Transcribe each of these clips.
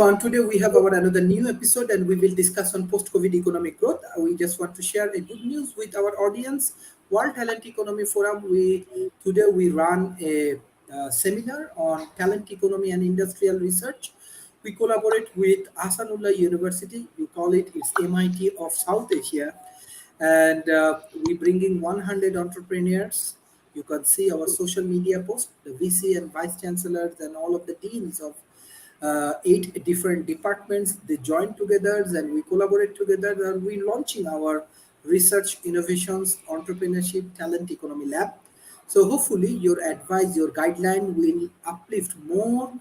everyone. Today we have our another new episode and we will discuss on post-COVID economic growth. We just want to share a good news with our audience. World Talent Economy Forum. We run a seminar on talent economy and industrial research. We collaborate with Asanullah University. You call it's MIT of South Asia, and we bring in 100 entrepreneurs. You can see our social media post, the VC and vice chancellors and all of the deans of 8 different departments. They join together and we collaborate together, and we're launching our research, innovations, entrepreneurship, talent economy lab. So hopefully your advice, your guideline will uplift more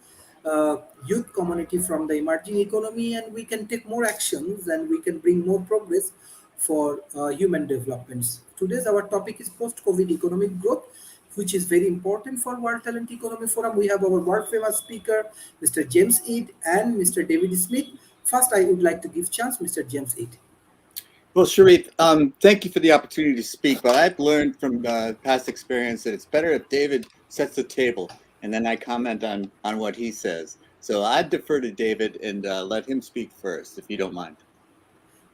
youth community from the emerging economy, and we can take more actions and we can bring more progress for human developments. Today's our topic is post-COVID economic growth, which is very important for World Talent Economy Forum. We have our world famous speaker, Mr. James Eid and Mr. David Smith. First, I would like to give chance Mr. James Eid. Well, Sharif, thank you for the opportunity to speak, but I've learned from past experience that it's better if David sets the table and then I comment on what he says. So I'd defer to David and let him speak first, if you don't mind.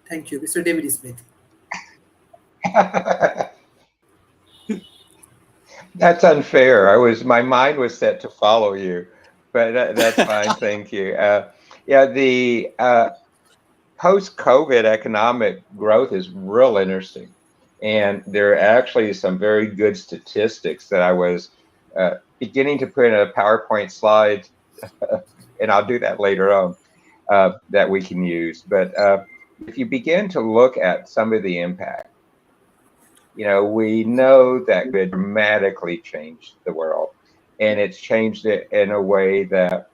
Thank you. Mr. David Smith. That's unfair. My mind was set to follow you, but that's fine. Thank you. The post-COVID economic growth is real interesting, and there are actually some very good statistics that I was beginning to put in a PowerPoint slide, and I'll do that later on, that we can use. But if you begin to look at some of the impact, we know that it dramatically changed the world, and it's changed it in a way that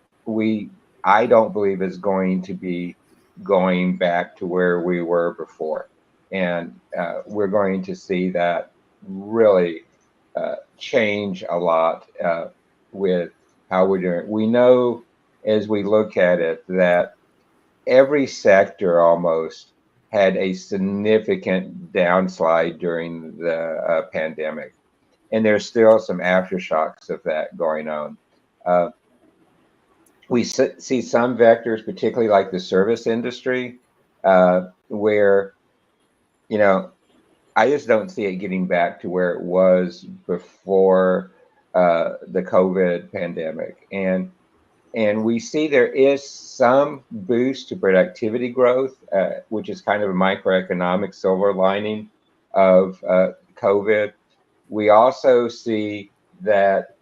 I don't believe is going to be going back to where we were before. And we're going to see that really change a lot with how we're doing. We know as we look at it that every sector almost had a significant downslide during the pandemic. And there's still some aftershocks of that going on. We see some vectors, particularly like the service industry, where, I just don't see it getting back to where it was before the COVID pandemic. And we see there is some boost to productivity growth, which is kind of a microeconomic silver lining of COVID. We also see that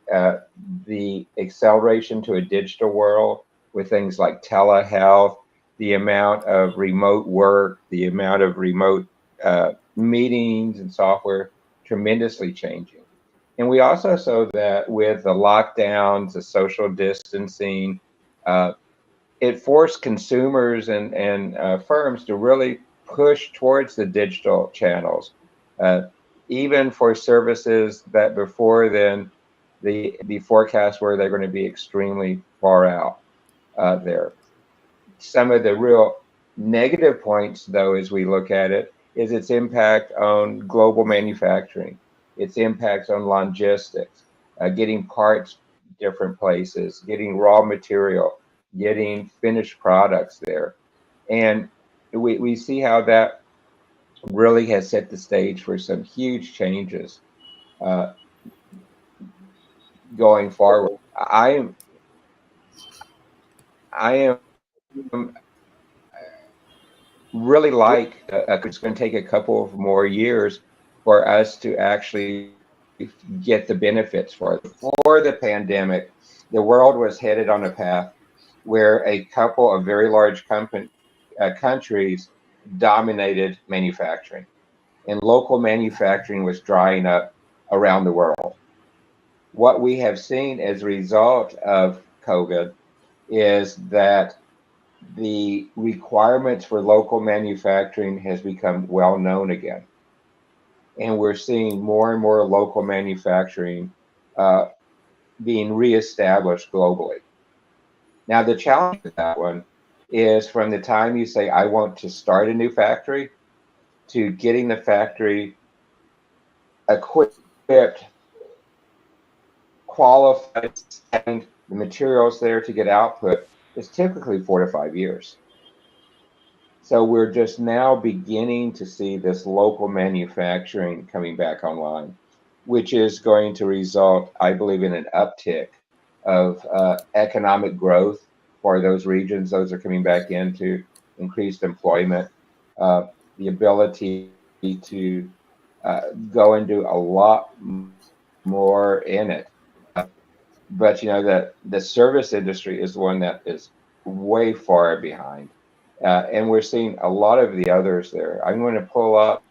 the acceleration to a digital world with things like telehealth, the amount of remote work, the amount of remote meetings and software tremendously changing. And we also saw that with the lockdowns, the social distancing, it forced consumers and firms to really push towards the digital channels, even for services that before then the forecasts were they're going to be extremely far out there. Some of the real negative points, though, as we look at it, is its impact on global manufacturing, its impacts on logistics, getting parts different places, getting raw material, getting finished products there. And we see how that really has set the stage for some huge changes going forward. I am really it's going to take a couple of more years for us to actually get the benefits for it. Before the pandemic, the world was headed on a path where a couple of very large countries dominated manufacturing, and local manufacturing was drying up around the world. What we have seen as a result of COVID is that the requirements for local manufacturing has become well known again. And we're seeing more and more local manufacturing being reestablished globally. Now, the challenge with that one is from the time you say, I want to start a new factory, to getting the factory equipped, qualified, and the materials there to get output is typically 4 to 5 years. So we're just now beginning to see this local manufacturing coming back online, which is going to result, I believe, in an uptick of economic growth for those regions. Those are coming back into increased employment, the ability to go and do a lot more in it. But that the service industry is the one that is way far behind, and we're seeing a lot of the others there. I'm going to pull up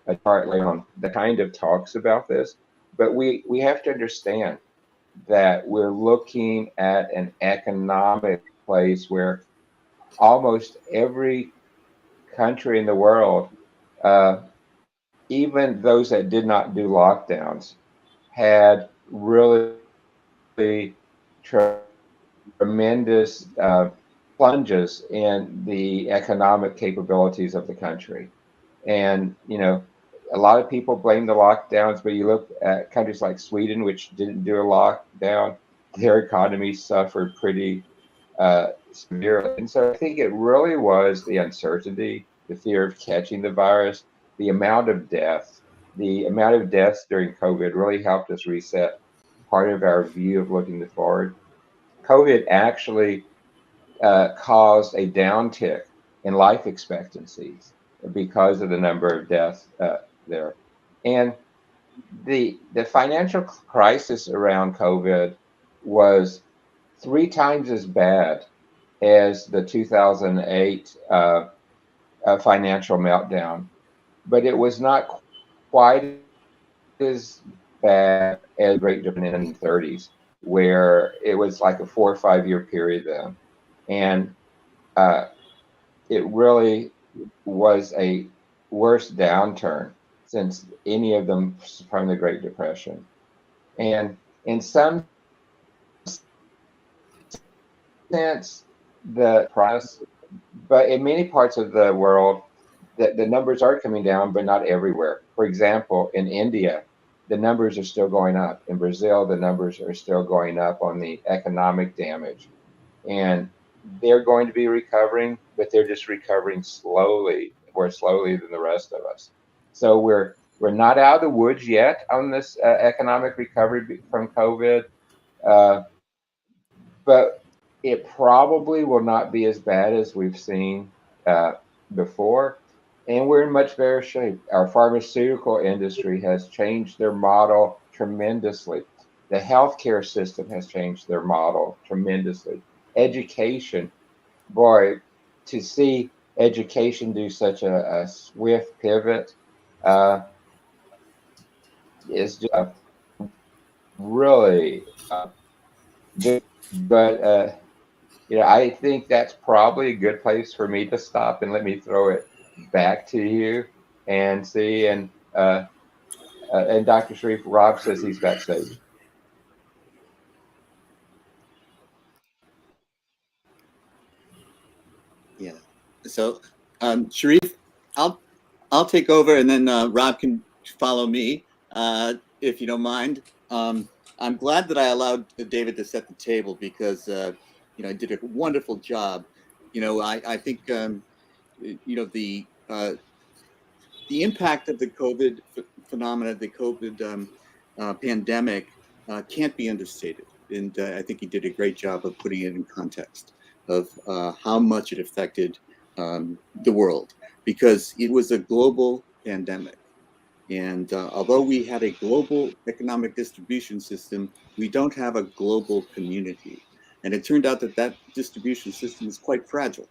a chart later on that kind of talks about this, but we have to understand that we're looking at an economic place where almost every country in the world, uh, even those that did not do lockdowns, had really tremendous plunges in the economic capabilities of the country. And, a lot of people blame the lockdowns, but you look at countries like Sweden, which didn't do a lockdown, their economy suffered pretty severely. And so I think it really was the uncertainty, the fear of catching the virus, the amount of deaths. The amount of deaths during COVID really helped us reset part of our view of looking forward. COVID actually caused a downtick in life expectancies because of the number of deaths there. And the financial crisis around COVID was 3 times as bad as the 2008 financial meltdown, but it was not quite as bad as Great Depression in the 30s, where it was like a 4 or 5 year period then. And it really was a worse downturn since any of them from the Great Depression. And in some sense, the price, but in many parts of the world, the numbers are coming down, but not everywhere. For example, in India, the numbers are still going up. In Brazil, the numbers are still going up on the economic damage. And they're going to be recovering, but they're just recovering slowly, more slowly than the rest of us. So we're not out of the woods yet on this economic recovery from COVID, uh, but it probably will not be as bad as we've seen before. And we're in much better shape. Our pharmaceutical industry has changed their model tremendously. The healthcare system has changed their model tremendously. Education, boy, to see education do such a swift pivot uh, is just really good. But I think that's probably a good place for me to stop and let me throw it back to you and see. And Dr. Sharif, Rob says he's backstage. Yeah. So, Sharif, I'll take over, and then Rob can follow me, if you don't mind. I'm glad that I allowed David to set the table because I did a wonderful job. I think the impact of the COVID phenomena, the COVID pandemic, can't be understated. And I think he did a great job of putting it in context of how much it affected the world, because it was a global pandemic. And although we had a global economic distribution system, we don't have a global community. And it turned out that that distribution system is quite fragile,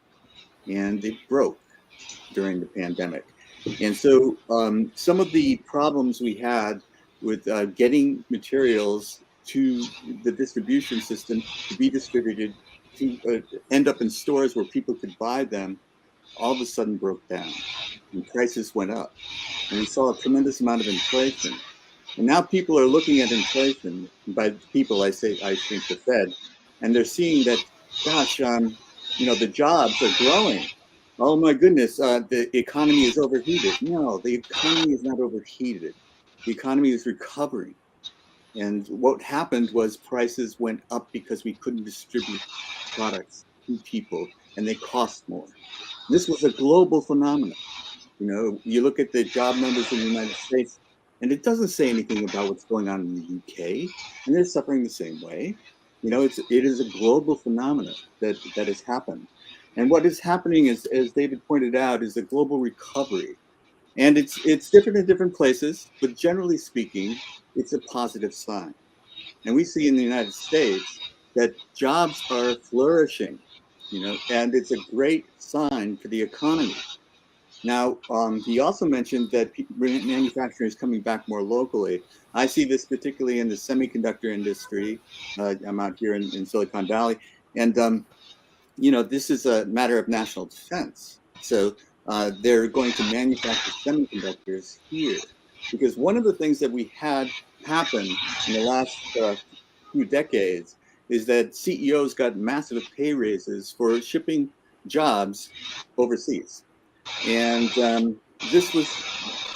and it broke during the pandemic. And so some of the problems we had with getting materials to the distribution system to be distributed, to end up in stores where people could buy them, all of a sudden broke down and prices went up. And we saw a tremendous amount of inflation. And now people are looking at inflation. By people, I think the Fed, and they're seeing that, gosh, the jobs are growing. Oh my goodness, the economy is overheated. No, the economy is not overheated. The economy is recovering. And what happened was prices went up because we couldn't distribute products to people and they cost more. This was a global phenomenon. You know, you look at the job numbers in the United States, and it doesn't say anything about what's going on in the UK, and they're suffering the same way. You know, it is a global phenomenon that has happened. And what is happening is, as David pointed out, is a global recovery. And it's different in different places, but generally speaking, it's a positive sign. And we see in the United States that jobs are flourishing, you know, and it's a great sign for the economy. Now, he also mentioned that manufacturing is coming back more locally. I see this particularly in the semiconductor industry. I'm out here in Silicon Valley, and you know, this is a matter of national defense. So they're going to manufacture semiconductors here, because one of the things that we had happen in the last few decades is that CEOs got massive pay raises for shipping jobs overseas. And this was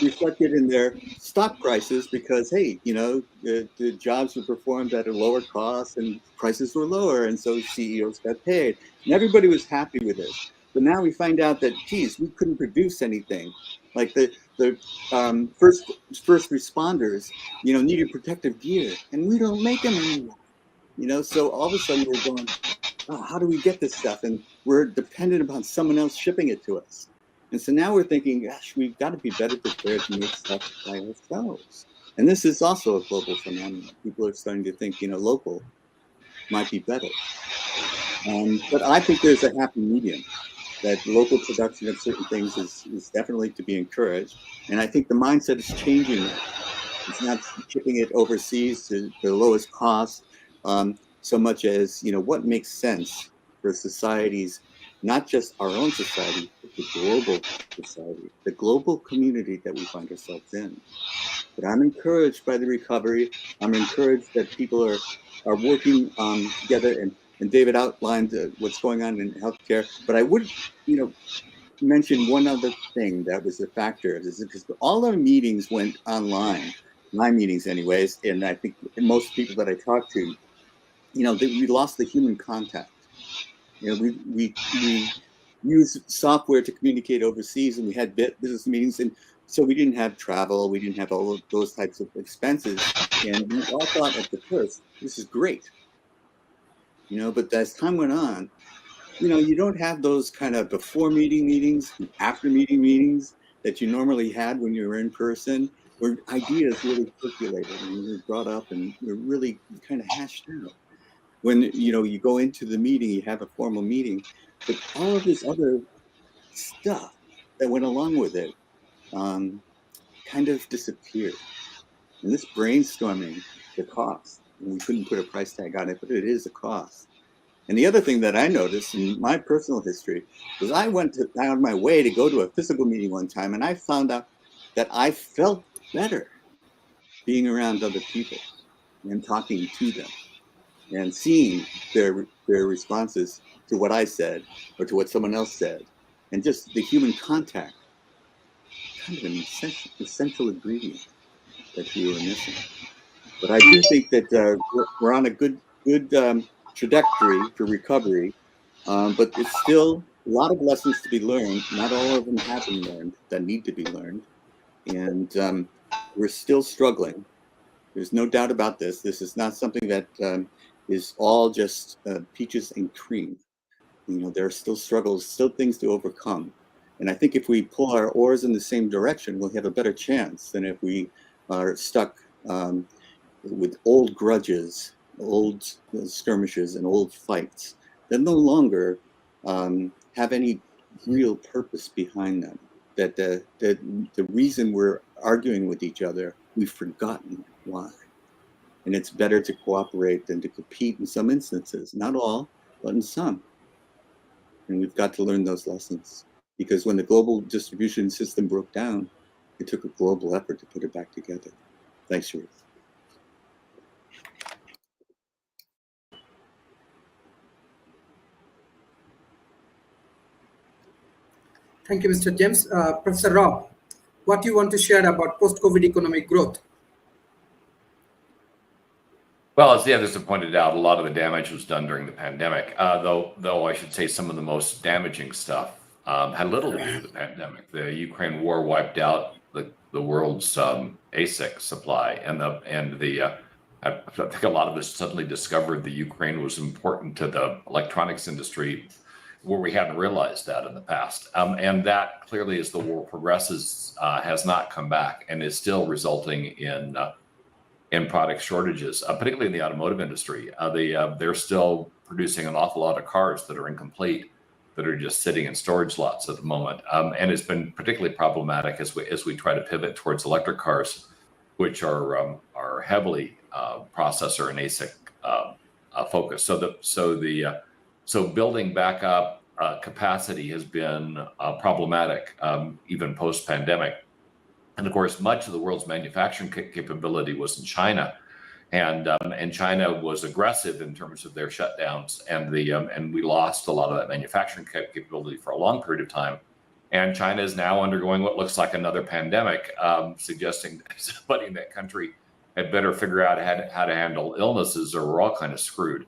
reflected in their stock prices because, hey, you know, the jobs were performed at a lower cost and prices were lower. And so CEOs got paid. And everybody was happy with this. But now we find out that, geez, we couldn't produce anything. Like the first responders, you know, needed protective gear. And we don't make them anymore. You know, so all of a sudden we're going, oh, how do we get this stuff? And we're dependent upon someone else shipping it to us. And so now we're thinking, gosh, we've got to be better prepared to make stuff by ourselves. And this is also a global phenomenon. People are starting to think, you know, local might be better. But I think there's a happy medium, that local production of certain things is definitely to be encouraged. And I think the mindset is changing. It's not shipping it overseas to the lowest cost, so much as, you know, what makes sense for societies, not just our own society, but the global society, the global community that we find ourselves in. But I'm encouraged by the recovery. I'm encouraged that people are working together, and David outlined what's going on in healthcare. But I would, you know, mention one other thing that was a factor, is because all our meetings went online, my meetings anyways, and I think most people that I talked to, you know, we lost the human contact. You know, we use software to communicate overseas, and we had business meetings, and so we didn't have travel, we didn't have all of those types of expenses, and we all thought at the first, this is great, you know. But as time went on, you know, you don't have those kind of before meetings, after meetings that you normally had when you were in person, where ideas really percolated and were brought up and were really kind of hashed out. When, you know, you go into the meeting, you have a formal meeting, but all of this other stuff that went along with it kind of disappeared. And this brainstorming, the cost, and we couldn't put a price tag on it, but it is a cost. And the other thing that I noticed in my personal history was I went out of my way to go to a physical meeting one time, and I found out that I felt better being around other people and talking to them and seeing their responses to what I said or to what someone else said, and just the human contact, kind of an essential ingredient that we were missing. But I do think that we're on a good trajectory for recovery, but it's still a lot of lessons to be learned. Not all of them have been learned that need to be learned, and we're still struggling. There's no doubt about this. This is not something that is all just peaches and cream. You know, there are still struggles, still things to overcome. And I think if we pull our oars in the same direction, we'll have a better chance than if we are stuck with old grudges, old skirmishes, and old fights that no longer have any real purpose behind them. That the reason we're arguing with each other, we've forgotten why. And it's better to cooperate than to compete in some instances. Not all, but in some. And we've got to learn those lessons. Because when the global distribution system broke down, it took a global effort to put it back together. Thanks, Sharif. Thank you, Mr. James. Professor Rob, what do you want to share about post-COVID economic growth? Well, as the others have pointed out, a lot of the damage was done during the pandemic, though I should say some of the most damaging stuff had little to do with the pandemic. The Ukraine war wiped out the world's ASIC supply, I think a lot of us suddenly discovered that Ukraine was important to the electronics industry where we hadn't realized that in the past. And that clearly, as the war progresses, has not come back and is still resulting in product shortages, particularly in the automotive industry. They're still producing an awful lot of cars that are incomplete, that are just sitting in storage lots at the moment. And it's been particularly problematic as we try to pivot towards electric cars, which are heavily processor and ASIC focused. So building back up capacity has been problematic, even post-pandemic. And of course, much of the world's manufacturing capability was in China, and China was aggressive in terms of their shutdowns, and we lost a lot of that manufacturing capability for a long period of time. And China is now undergoing what looks like another pandemic, suggesting that somebody in that country had better figure out how to handle illnesses, or we're all kind of screwed.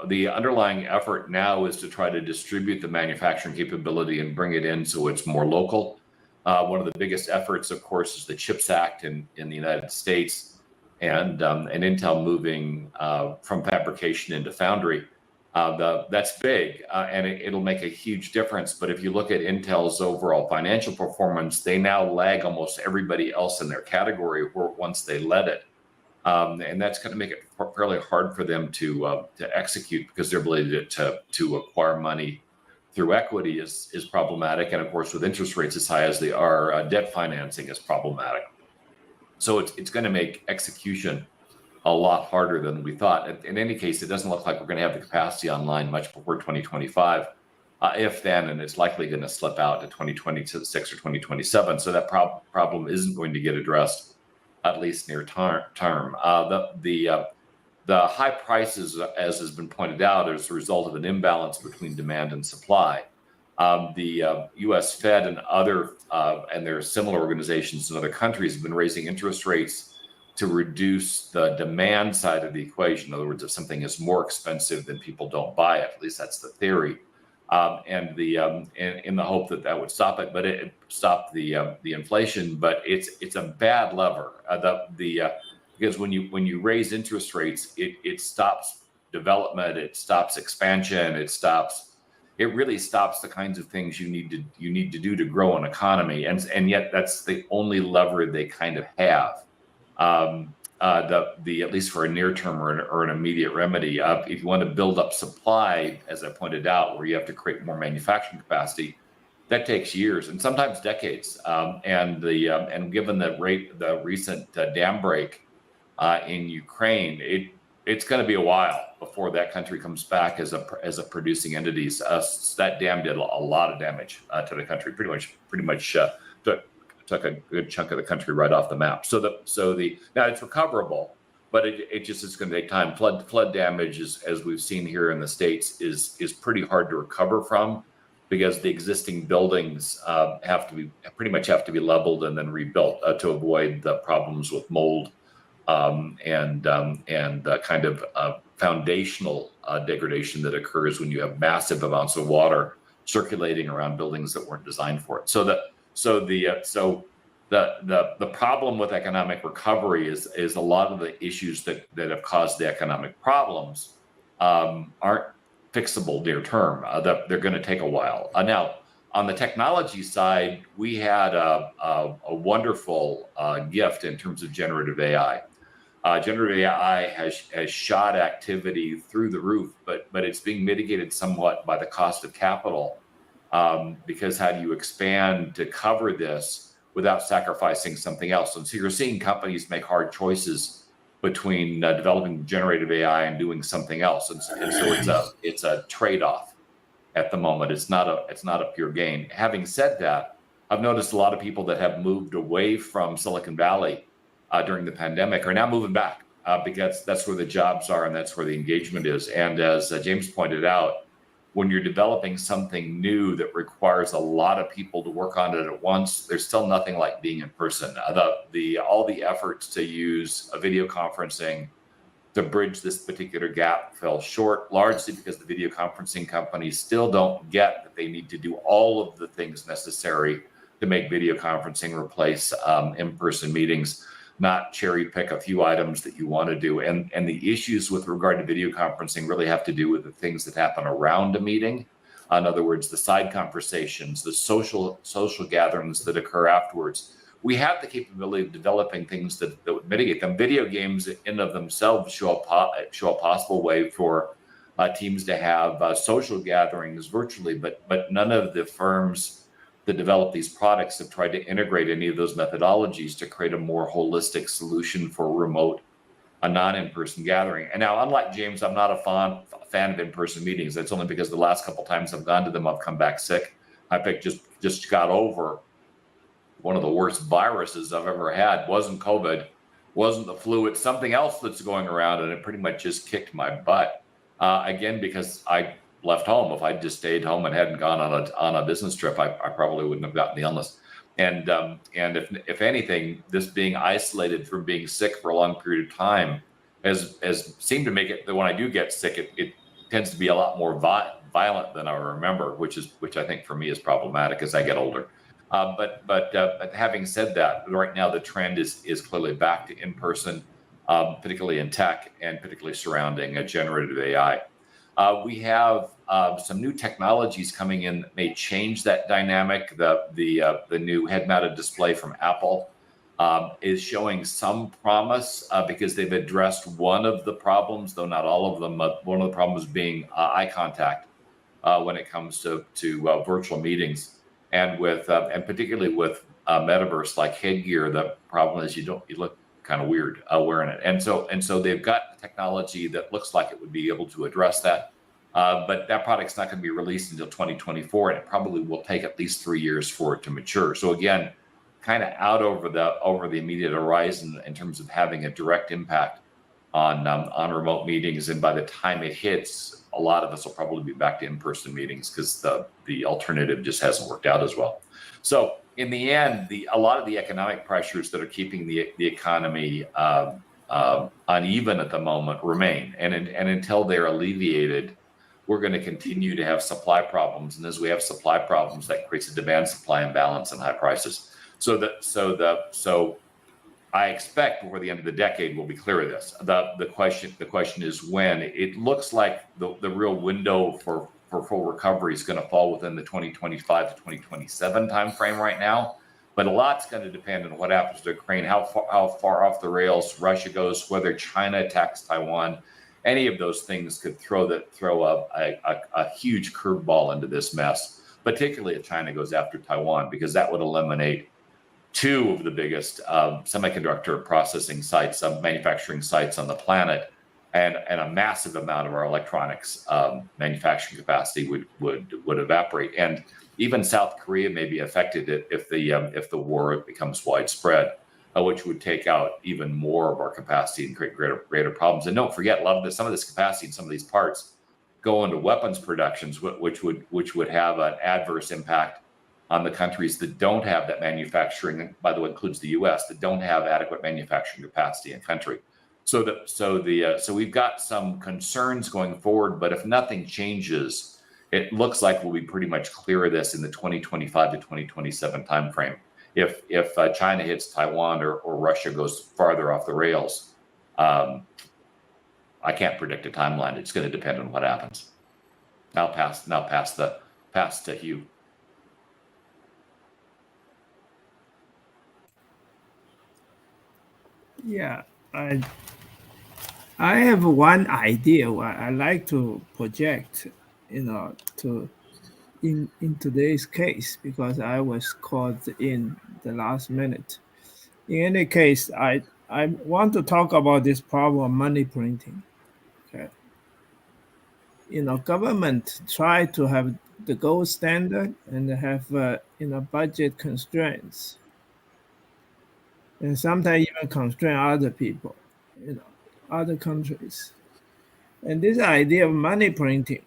The underlying effort now is to try to distribute the manufacturing capability and bring it in so it's more local. One of the biggest efforts, of course, is the CHIPS Act in the United States, and Intel moving from fabrication into foundry. That's big, and it'll make a huge difference. But if you look at Intel's overall financial performance, they now lag almost everybody else in their category once they led it. And that's going to make it fairly hard for them to execute, because their ability to acquire money through equity is problematic. And of course, with interest rates as high as they are, debt financing is problematic. So it's going to make execution a lot harder than we thought. In any case, it doesn't look like we're going to have the capacity online much before 2025, if then, and it's likely going to slip out to 2026 or 2027. So that problem isn't going to get addressed, at least near term. The high prices, as has been pointed out, is a result of an imbalance between demand and supply. The U.S. Fed and other and there are similar organizations in other countries have been raising interest rates to reduce the demand side of the equation. In other words, if something is more expensive, then people don't buy it. At least that's the theory, and in the hope that would stop it. But it stopped the inflation. But it's a bad lever. Because when you raise interest rates, it stops development, it stops expansion, it really stops the kinds of things you need to do to grow an economy, and yet that's the only lever they kind of have. At least for a near term or an immediate remedy. If you want to build up supply, as I pointed out, where you have to create more manufacturing capacity, that takes years and sometimes decades. And given the recent dam break in Ukraine, it's going to be a while before that country comes back as a producing entity. That dam did a lot of damage to the country. Pretty much took a good chunk of the country right off the map. Now it's recoverable, but it just is going to take time. Flood damage, as we've seen here in the States, is pretty hard to recover from, because the existing buildings pretty much have to be leveled and then rebuilt to avoid the problems with mold and the kind of foundational degradation that occurs when you have massive amounts of water circulating around buildings that weren't designed for it. The problem with economic recovery is a lot of the issues that have caused the economic problems aren't fixable near term. They're going to take a while. Now, on the technology side, we had a wonderful gift in terms of generative AI. Generative AI has shot activity through the roof, but it's being mitigated somewhat by the cost of capital, because how do you expand to cover this without sacrificing something else? And so you're seeing companies make hard choices between developing generative AI and doing something else, and so it's a trade-off at the moment. It's not a pure gain. Having said that, I've noticed a lot of people that have moved away from Silicon Valley during the pandemic are now moving back, because that's where the jobs are and that's where the engagement is. And as James pointed out, when you're developing something new that requires a lot of people to work on it at once, there's still nothing like being in person. All the efforts to use a video conferencing to bridge this particular gap fell short, largely because the video conferencing companies still don't get that they need to do all of the things necessary to make video conferencing replace in-person meetings, not cherry pick a few items that you want to do. And the issues with regard to video conferencing really have to do with the things that happen around a meeting. In other words, the side conversations, the social gatherings that occur afterwards. We have the capability of developing things that would mitigate them. Video games in and of themselves show a possible way for teams to have social gatherings virtually, but none of the firms that develop these products have tried to integrate any of those methodologies to create a more holistic solution for a non-in-person gathering. And now, unlike James, I'm not a fan of in-person meetings. That's only because the last couple of times I've gone to them, I've come back sick. I just got over one of the worst viruses I've ever had. Wasn't COVID, wasn't the flu. It's something else that's going around, and it pretty much just kicked my butt. Again, because I left home. If I just stayed home and hadn't gone on a business trip, I probably wouldn't have gotten the illness. And if anything, this being isolated from being sick for a long period of time has seemed to make it that when I do get sick, it tends to be a lot more violent than I remember, which I think for me is problematic as I get older. But having said that, right now the trend is clearly back to in-person, particularly in tech and particularly surrounding generative AI. We have some new technologies coming in that may change that dynamic. The new head-mounted display from Apple is showing some promise because they've addressed one of the problems, though not all of them. One of the problems being eye contact when it comes to virtual meetings. And particularly with metaverse like headgear, the problem is you look kind of weird wearing it. And so they've got technology that looks like it would be able to address that. But that product's not going to be released until 2024, and it probably will take at least 3 years for it to mature. So again, kind of out over the immediate horizon in terms of having a direct impact on remote meetings. And by the time it hits, a lot of us will probably be back to in-person meetings because the alternative just hasn't worked out as well. So in the end, a lot of the economic pressures that are keeping the economy uneven at the moment remain, and until they're alleviated, we're going to continue to have supply problems. And as we have supply problems, that creates a demand-supply imbalance and high prices. So I expect before the end of the decade we'll be clear of this. The question is when. It looks like the real window for full recovery is going to fall within the 2025 to 2027 timeframe right now. But a lot's going to depend on what happens to Ukraine, how far off the rails Russia goes, whether China attacks Taiwan. Any of those things could throw a huge curveball into this mess, particularly if China goes after Taiwan, because that would eliminate two of the biggest semiconductor processing sites, manufacturing sites on the planet, and a massive amount of our electronics manufacturing capacity would evaporate. And even South Korea may be affected if the war becomes widespread, which would take out even more of our capacity and create greater problems. And don't forget, some of this capacity and some of these parts go into weapons productions, which would have an adverse impact on the countries that don't have that manufacturing, by the way, includes the U.S., that don't have adequate manufacturing capacity in country. So we've got some concerns going forward, but if nothing changes, it looks like we'll be pretty much clear of this in the 2025 to 2027 timeframe. If China hits Taiwan or Russia goes farther off the rails, I can't predict a timeline. It's going to depend on what happens. Now pass to Hugh. Yeah, I have one idea I like to project, in today's case, because I was caught in the last minute. In any case, I want to talk about this problem of money printing. Okay. Government try to have the gold standard and have budget constraints, and sometimes even constrain other people, other countries. And this idea of money printing,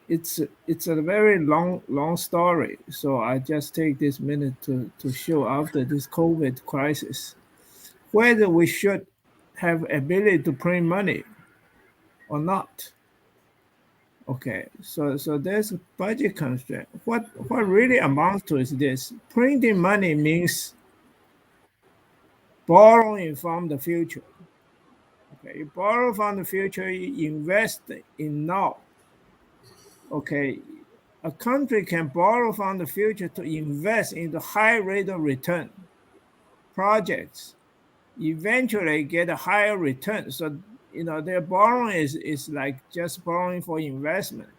it's a very long story. So I just take this minute to show after this COVID crisis whether we should have ability to print money or not. Okay, so there's a budget constraint. What really amounts to is this: printing money means borrowing from the future. Okay, you borrow from the future, you invest in now. Okay, a country can borrow from the future to invest into high rate of return projects, eventually get a higher return. So their borrowing is like just borrowing for investment.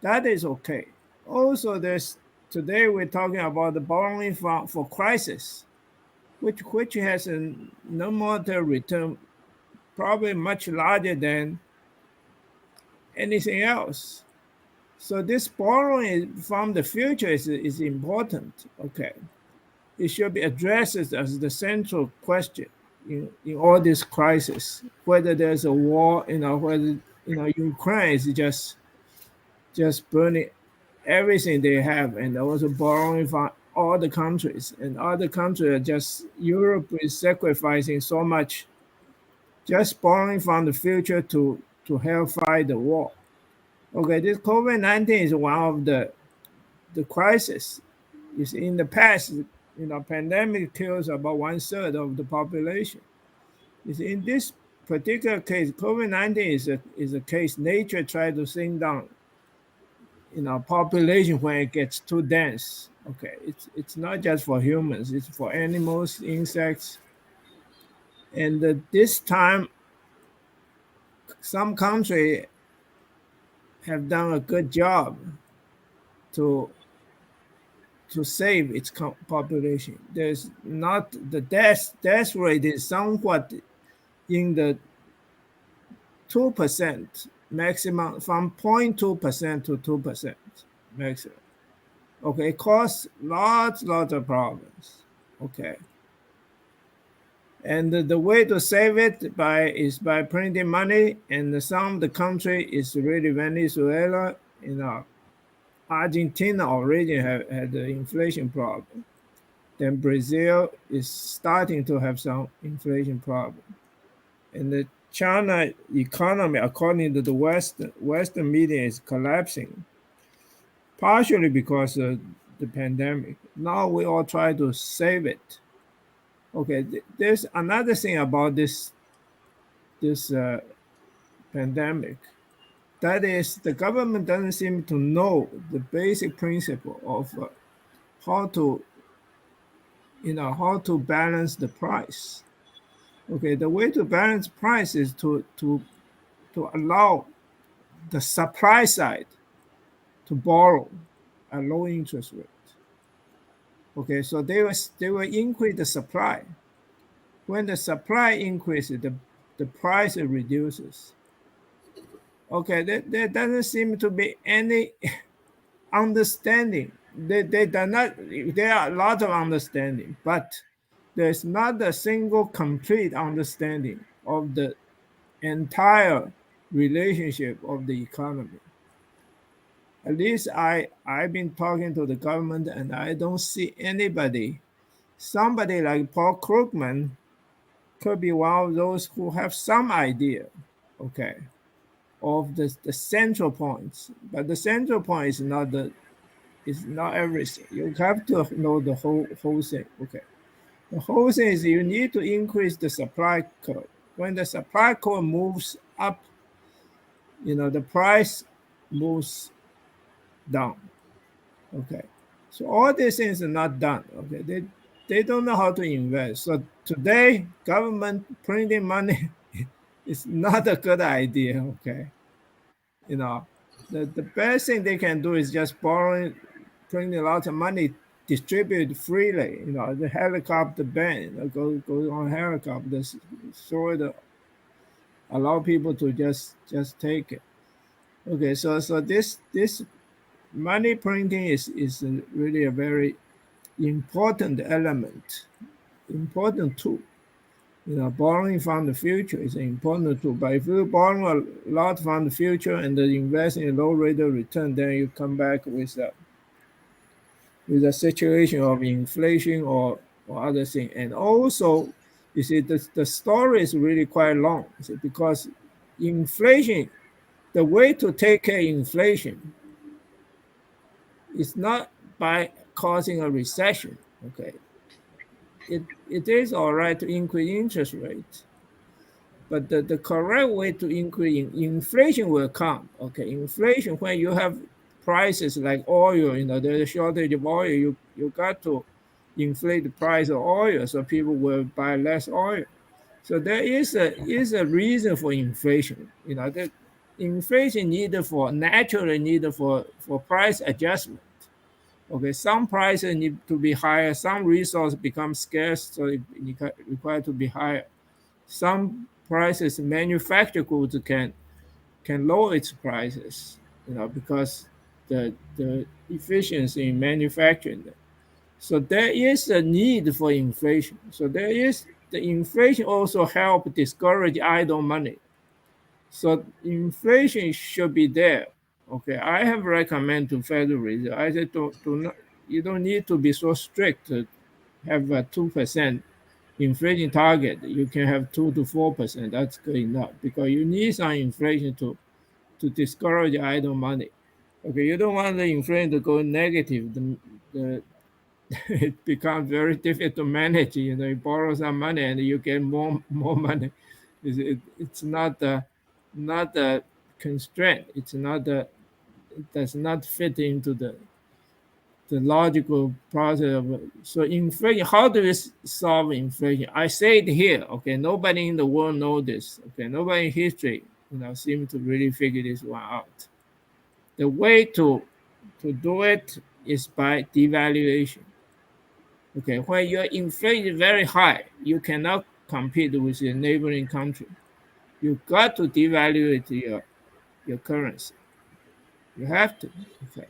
That is okay. Also, there's today we're talking about the borrowing for crisis, which has a no monetary return, probably much larger than anything else. So this borrowing from the future is important. Okay, it should be addressed as the central question in all this crisis. Whether there's a war, whether Ukraine is just burning everything they have, and also borrowing from all the countries, and other countries are just Europe is sacrificing so much, just borrowing from the future to help fight the war. Okay, this COVID-19 is one of the crisis. Is in the past, pandemic kills about 1/3 of the population. Is in this particular case, COVID-19 is a case nature tried to shrink down population when it gets too dense. Okay, it's not just for humans, it's for animals, insects. And this time some country have done a good job to save its population. There's not the death rate is somewhat in the 2% maximum, from 0.2% to 2% maximum. Okay, it causes lots of problems. Okay, and the way to save it is by printing money. And some of the country is really Venezuela. Argentina already had the inflation problem. Then Brazil is starting to have some inflation problem. And the China economy, according to the Western media, is collapsing, partially because of the pandemic. Now we all try to save it. Okay, there's another thing about this pandemic. That is, the government doesn't seem to know the basic principle of how to balance the price. Okay, the way to balance price is to allow the supply side to borrow at low interest rate. Okay, so they will increase the supply. When the supply increases, the price reduces. Okay, there doesn't seem to be any understanding. There are a lot of understanding, but there's not a single complete understanding of the entire relationship of the economy. At least I've been talking to the government, and I don't see somebody like Paul Krugman could be one of those who have some idea, okay, of the central points. But the central point is not everything. You have to know the whole thing. Okay, the whole thing is you need to increase the supply curve. When the supply curve moves up, the price moves down. Okay, so all these things are not done. Okay, they don't know how to invest. So today, government printing money is not a good idea. Okay, the best thing they can do is just printing a lot of money, distribute freely. The helicopter ban, go on helicopters, throw it, allow people to just take it. Okay, so this money printing is really a very important element, important tool. borrowing from the future is important too. But if you borrow a lot from the future and then invest in a low rate of return, then you come back with a situation of inflation or other thing. And also, you see, the story is really quite long. You see, because inflation, the way to take care of inflation is not by causing a recession. Okay, it is all right to increase interest rates, but the correct way to increase inflation will come. Okay, inflation, when you have prices like oil, there's a shortage of oil, you got to inflate the price of oil so people will buy less oil. So there is a reason for inflation. The inflation naturally needed for price adjustment. Okay, some prices need to be higher, some resource become scarce, so it require to be higher. Some prices manufactured goods can lower its prices, because the efficiency in manufacturing them. So there is a need for inflation. So the inflation also help discourage idle money. So inflation should be there. Okay, I have recommended to Federal Reserve. I said do not, you don't need to be so strict to have a 2% inflation target. You can have 2 to 4%. That's good enough because you need some inflation to discourage idle money. Okay, you don't want the inflation to go negative. The it becomes very difficult to manage. You borrow some money and you get more money. It's not a constraint. It's not a It does not fit into the logical process of. So inflation. How do we solve inflation? I say it here. Okay, nobody in the world know this. Okay, nobody in history seem to really figure this one out. The way to do it is by devaluation. Okay, when your inflation is very high, you cannot compete with your neighboring country. You got to devalue your currency. You have to. Okay.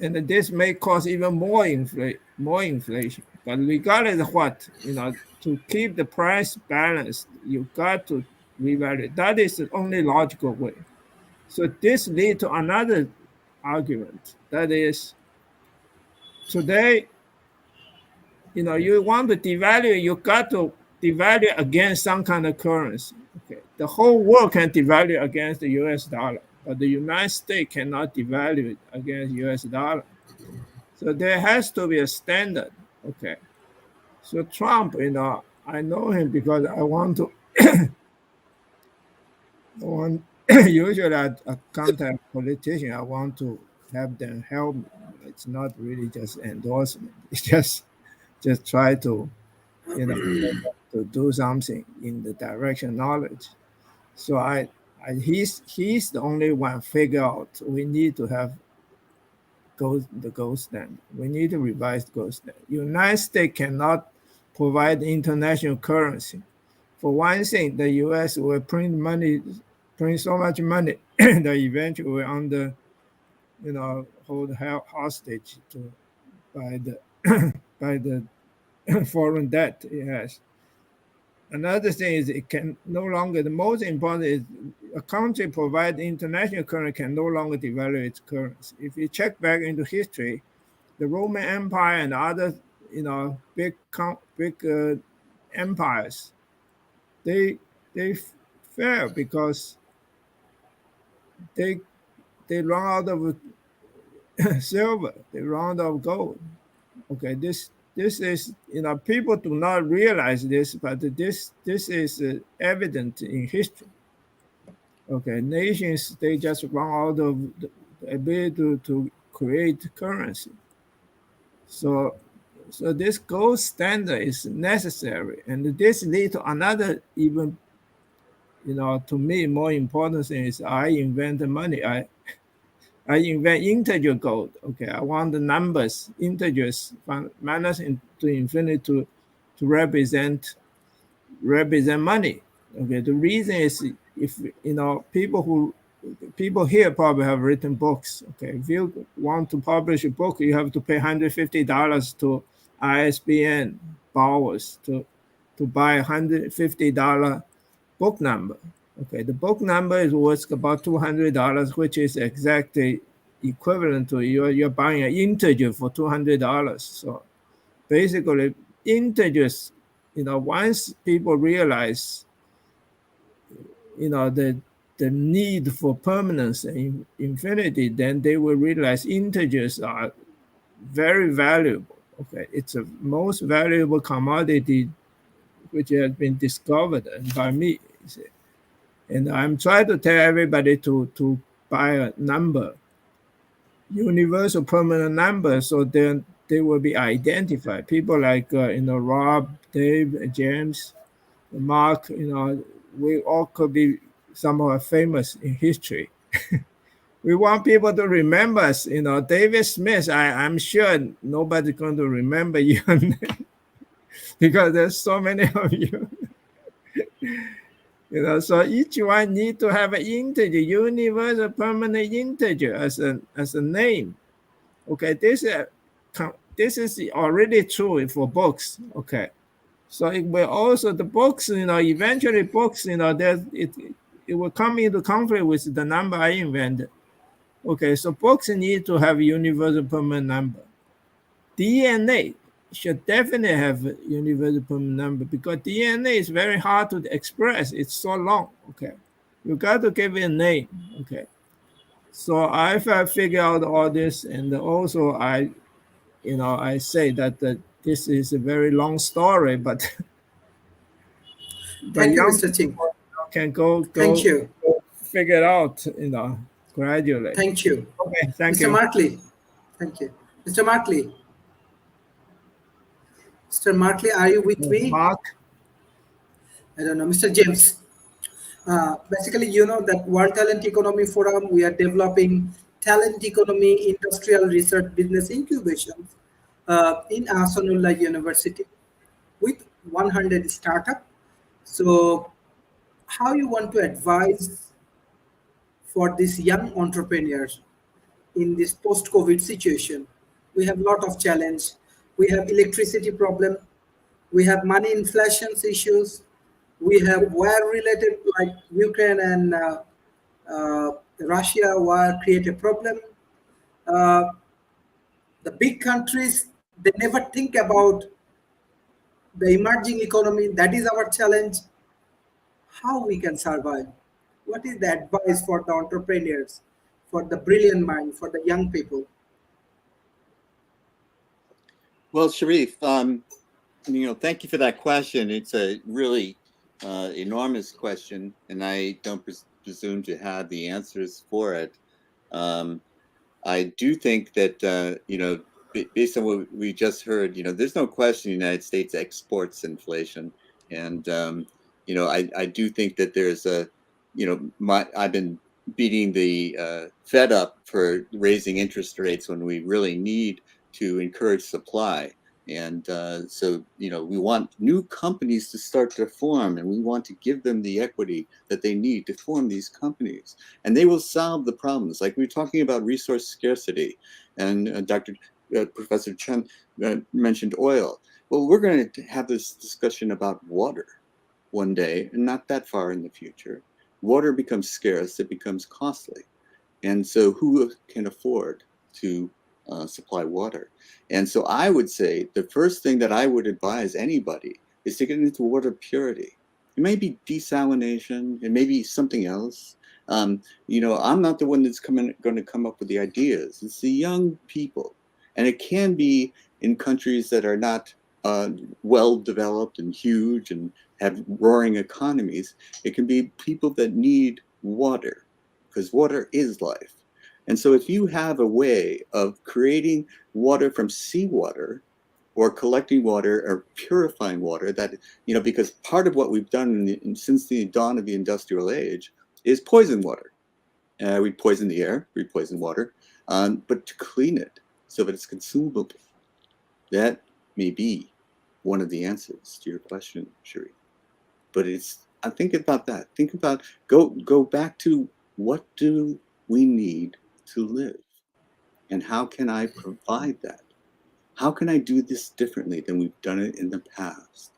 And this may cause even more inflation. But regardless of what, to keep the price balanced, you got to revalue. That is the only logical way. So this leads to another argument. That is, today, you want to devalue, you got to devalue against some kind of currency. Okay, the whole world can devalue against the U.S. dollar, but the United States cannot devalue it against U.S. dollar. So there has to be a standard. Okay, so Trump, I know him because I want to. Usually I contact politicians. I want to have them help me. It's not really just endorsement. It's just try to to do something in the direction of knowledge. So he's the only one figure out we need to have the gold standard. We need to revise the gold standard. United States cannot provide international currency. For one thing, the U.S. will print so much money that eventually we're under, hold hostage by the by the foreign debt it has. Another thing is it can no longer, the most important is a country provide international currency can no longer devalue its currency. If you check back into history, the Roman Empire and other, big empires, they fell because they run out of silver, they run out of gold. Okay, this is, people do not realize this, but this is evident in history. Okay, nations, they just run out of the ability to create currency. So this gold standard is necessary, and this leads to another even, to me more important thing is I invent the money. I invent integer gold. Okay, I want the numbers, integers from minus to infinity to represent money. Okay, the reason is if people here probably have written books. Okay, if you want to publish a book, you have to pay $150 to ISBN borrowers to buy $150 book number. Okay, the book number is worth about $200, which is exactly equivalent to you're buying an integer for $200. So basically, integers, once people realize, the need for permanence and infinity, then they will realize integers are very valuable. Okay, it's the most valuable commodity which has been discovered by me. You see. And I'm trying to tell everybody to buy a number, universal permanent number, so then they will be identified. People like Rob, Dave, James, Mark, we all could be somewhat famous in history. We want people to remember us. David Smith, I'm sure nobody's going to remember your name because there's so many of you. So each one need to have an integer, universal permanent integer as a name. Okay, this is already true for books. Okay, so it will also the books, eventually books, it will come into conflict with the number I invented. Okay, so books need to have universal permanent number. DNA should definitely have a universal permanent number because DNA is very hard to express. It's so long. Okay, you got to give it a name. Okay, so I've figured out all this, and also I say that this is a very long story, but Thank you, young Mr. Ching. people can go Thank you. figure it out, gradually. Thank you. Okay, thank Mr. you. Markley. Thank you. Mr. Markley. Mr. Markley, are you with me? Mark? I don't know. Mr. James. Basically, that World Talent Economy Forum, we are developing talent economy, industrial research, business incubations in Ahsanullah University with 100 startup. So how you want to advise for these young entrepreneurs in this post-COVID situation? We have a lot of challenge. We have electricity problem. We have money inflation issues. We have war-related, like Ukraine and Russia war create a problem. The big countries, they never think about the emerging economy. That is our challenge. How we can survive? What is the advice for the entrepreneurs, for the brilliant mind, for the young people? Well, Sharif, thank you for that question. It's a really enormous question, and I don't presume to have the answers for it. I do think that, based on what we just heard, there's no question the United States exports inflation. And, I do think that there's I've been beating the Fed up for raising interest rates when we really need to encourage supply. And so, we want new companies to start to form, and we want to give them the equity that they need to form these companies. And they will solve the problems. Like we were talking about resource scarcity, and Professor Chen mentioned oil. Well, we're going to have this discussion about water one day, and not that far in the future. Water becomes scarce, it becomes costly. And so who can afford to supply water? And so I would say the first thing that I would advise anybody is to get into water purity. It may be desalination, it may be something else. I'm not the one that's going to come up with the ideas. It's the young people. And it can be in countries that are not well developed and huge and have roaring economies. It can be people that need water, because water is life. And so if you have a way of creating water from seawater, or collecting water or purifying water, that, because part of what we've done since the dawn of the industrial age is poison water. We poison the air, we poison water, but to clean it so that it's consumable, that may be one of the answers to your question, Sharif. But I think about that. Think about, go back to, what do we need to live? And how can I provide that? How can I do this differently than we've done it in the past?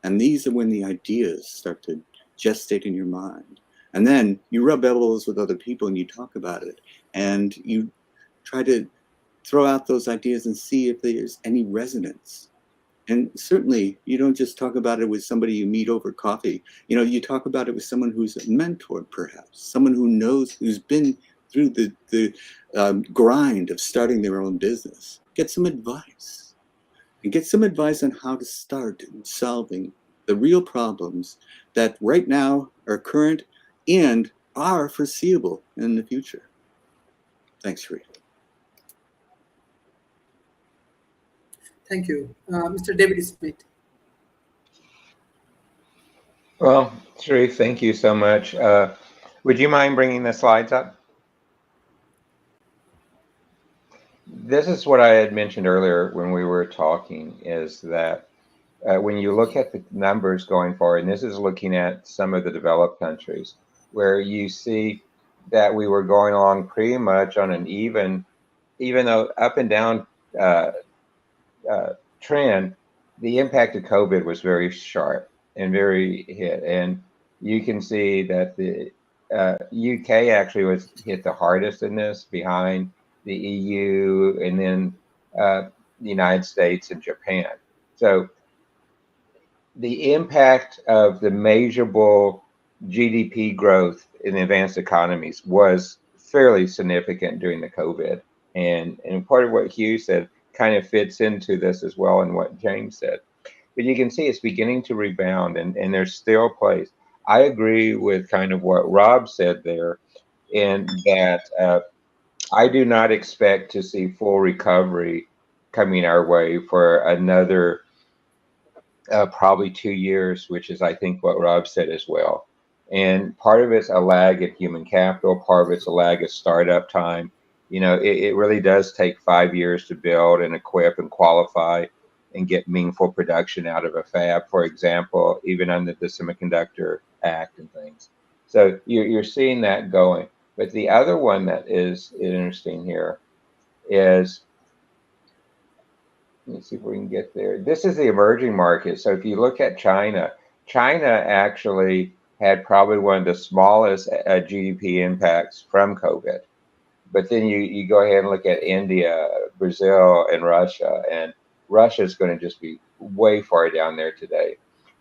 And these are when the ideas start to gestate in your mind. And then you rub elbows with other people and you talk about it. And you try to throw out those ideas and see if there's any resonance. And certainly you don't just talk about it with somebody you meet over coffee. You know, you talk about it with someone who's a mentor, perhaps, someone who knows, who's been through the grind of starting their own business. Get some advice. And get some advice on how to start solving the real problems that right now are current and are foreseeable in the future. Thanks, Sharif. Thank you. Mr. David Smith. Well, Sharif, thank you so much. Would you mind bringing the slides up? This is what I had mentioned earlier when we were talking, is that when you look at the numbers going forward, and this is looking at some of the developed countries, where you see that we were going along pretty much on an even though up and down trend, the impact of COVID was very sharp and very hit. And you can see that the UK actually was hit the hardest in this, behind the EU, and then the United States and Japan. So the impact of the measurable GDP growth in advanced economies was fairly significant during the COVID. And part of what Hugh said kind of fits into this as well, and what James said. But you can see it's beginning to rebound, and there's still a place. I agree with kind of what Rob said there, in that I do not expect to see full recovery coming our way for another probably 2 years, which is, I think, what Rob said as well. And part of it's a lag in human capital, part of it's a lag of startup time. You know, it really does take 5 years to build and equip and qualify and get meaningful production out of a fab, for example, even under the Semiconductor Act and things. So you're seeing that going. But the other one that is interesting here is, let me see if we can get there. This is the emerging market. So if you look at China, China actually had probably one of the smallest GDP impacts from COVID. But then you go ahead and look at India, Brazil, and Russia. And Russia is going to just be way far down there today.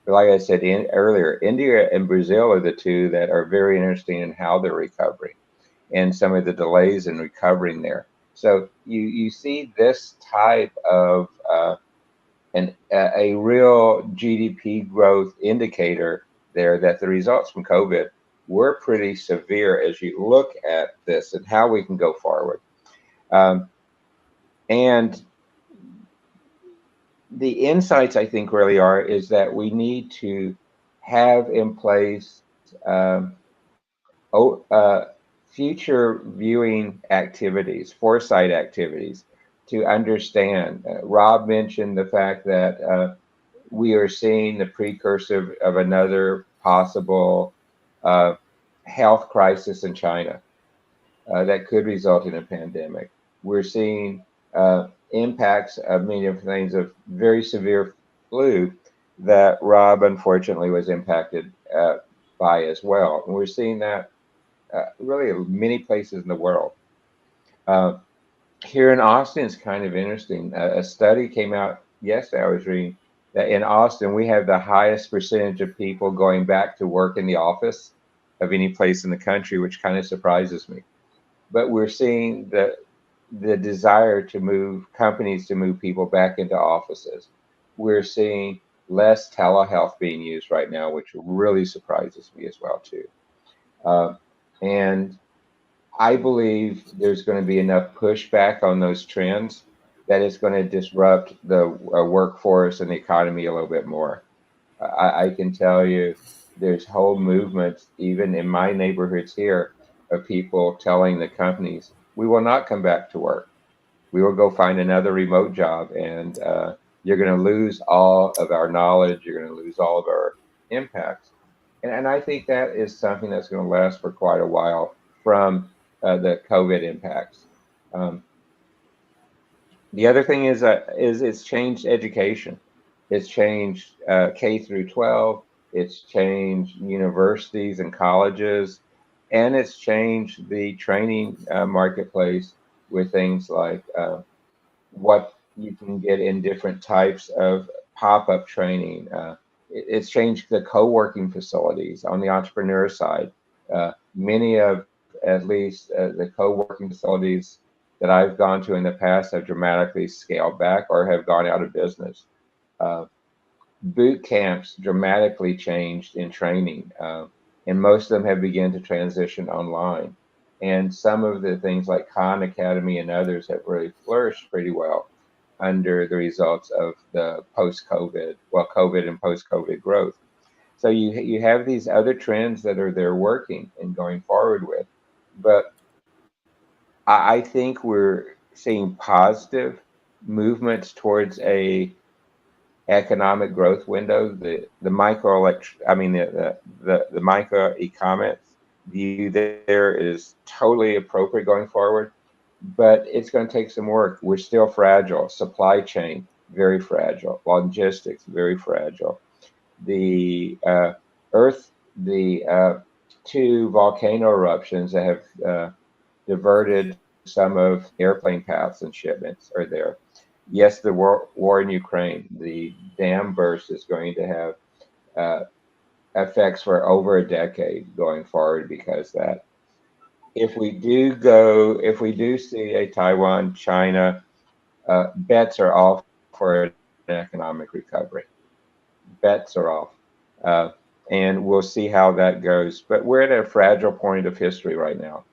But like I said earlier, India and Brazil are the two that are very interesting in how they're recovering, and some of the delays in recovering there. So you see this type of a real GDP growth indicator there, that the results from COVID were pretty severe as you look at this and how we can go forward. And the insights, I think, really is that we need to have in place future viewing activities, foresight activities, to understand. Rob mentioned the fact that we are seeing the precursor of another possible health crisis in China that could result in a pandemic. We're seeing impacts of many different things, of very severe flu that Rob unfortunately was impacted by as well. And we're seeing that really many places in the world. Here in Austin, it's kind of interesting. A study came out yesterday, I was reading, that in Austin, we have the highest percentage of people going back to work in the office of any place in the country, which kind of surprises me. But we're seeing the desire to move companies to move people back into offices. We're seeing less telehealth being used right now, which really surprises me as well too. And I believe there's going to be enough pushback on those trends that it's going to disrupt the workforce and the economy a little bit more. I can tell you there's whole movements, even in my neighborhoods here, of people telling the companies, we will not come back to work. We will go find another remote job, and you're going to lose all of our knowledge. You're going to lose all of our impacts. And I think that is something that's going to last for quite a while from the COVID impacts. The other thing is it's changed education. It's changed K through 12. It's changed universities and colleges, and it's changed the training marketplace with things like what you can get in different types of pop-up training. It's changed the co-working facilities on the entrepreneur side. Many of, at least the co-working facilities that I've gone to in the past have dramatically scaled back or have gone out of business. Boot camps dramatically changed in training, and most of them have begun to transition online. And some of the things like Khan Academy and others have really flourished pretty well under the results of the post-COVID, well, COVID and post-COVID growth. So you have these other trends that are there working and going forward with, but I think we're seeing positive movements towards a economic growth window. The microeconomics view there is totally appropriate going forward, but it's going to take some work. We're still fragile. Supply chain, very fragile. Logistics, very fragile. The two volcano eruptions that have diverted some of airplane paths and shipments are there. Yes, the war in Ukraine, the dam burst is going to have effects for over a decade going forward because that. If we do see a Taiwan, China, bets are off for an economic recovery. Bets are off. And we'll see how that goes. But we're at a fragile point of history right now.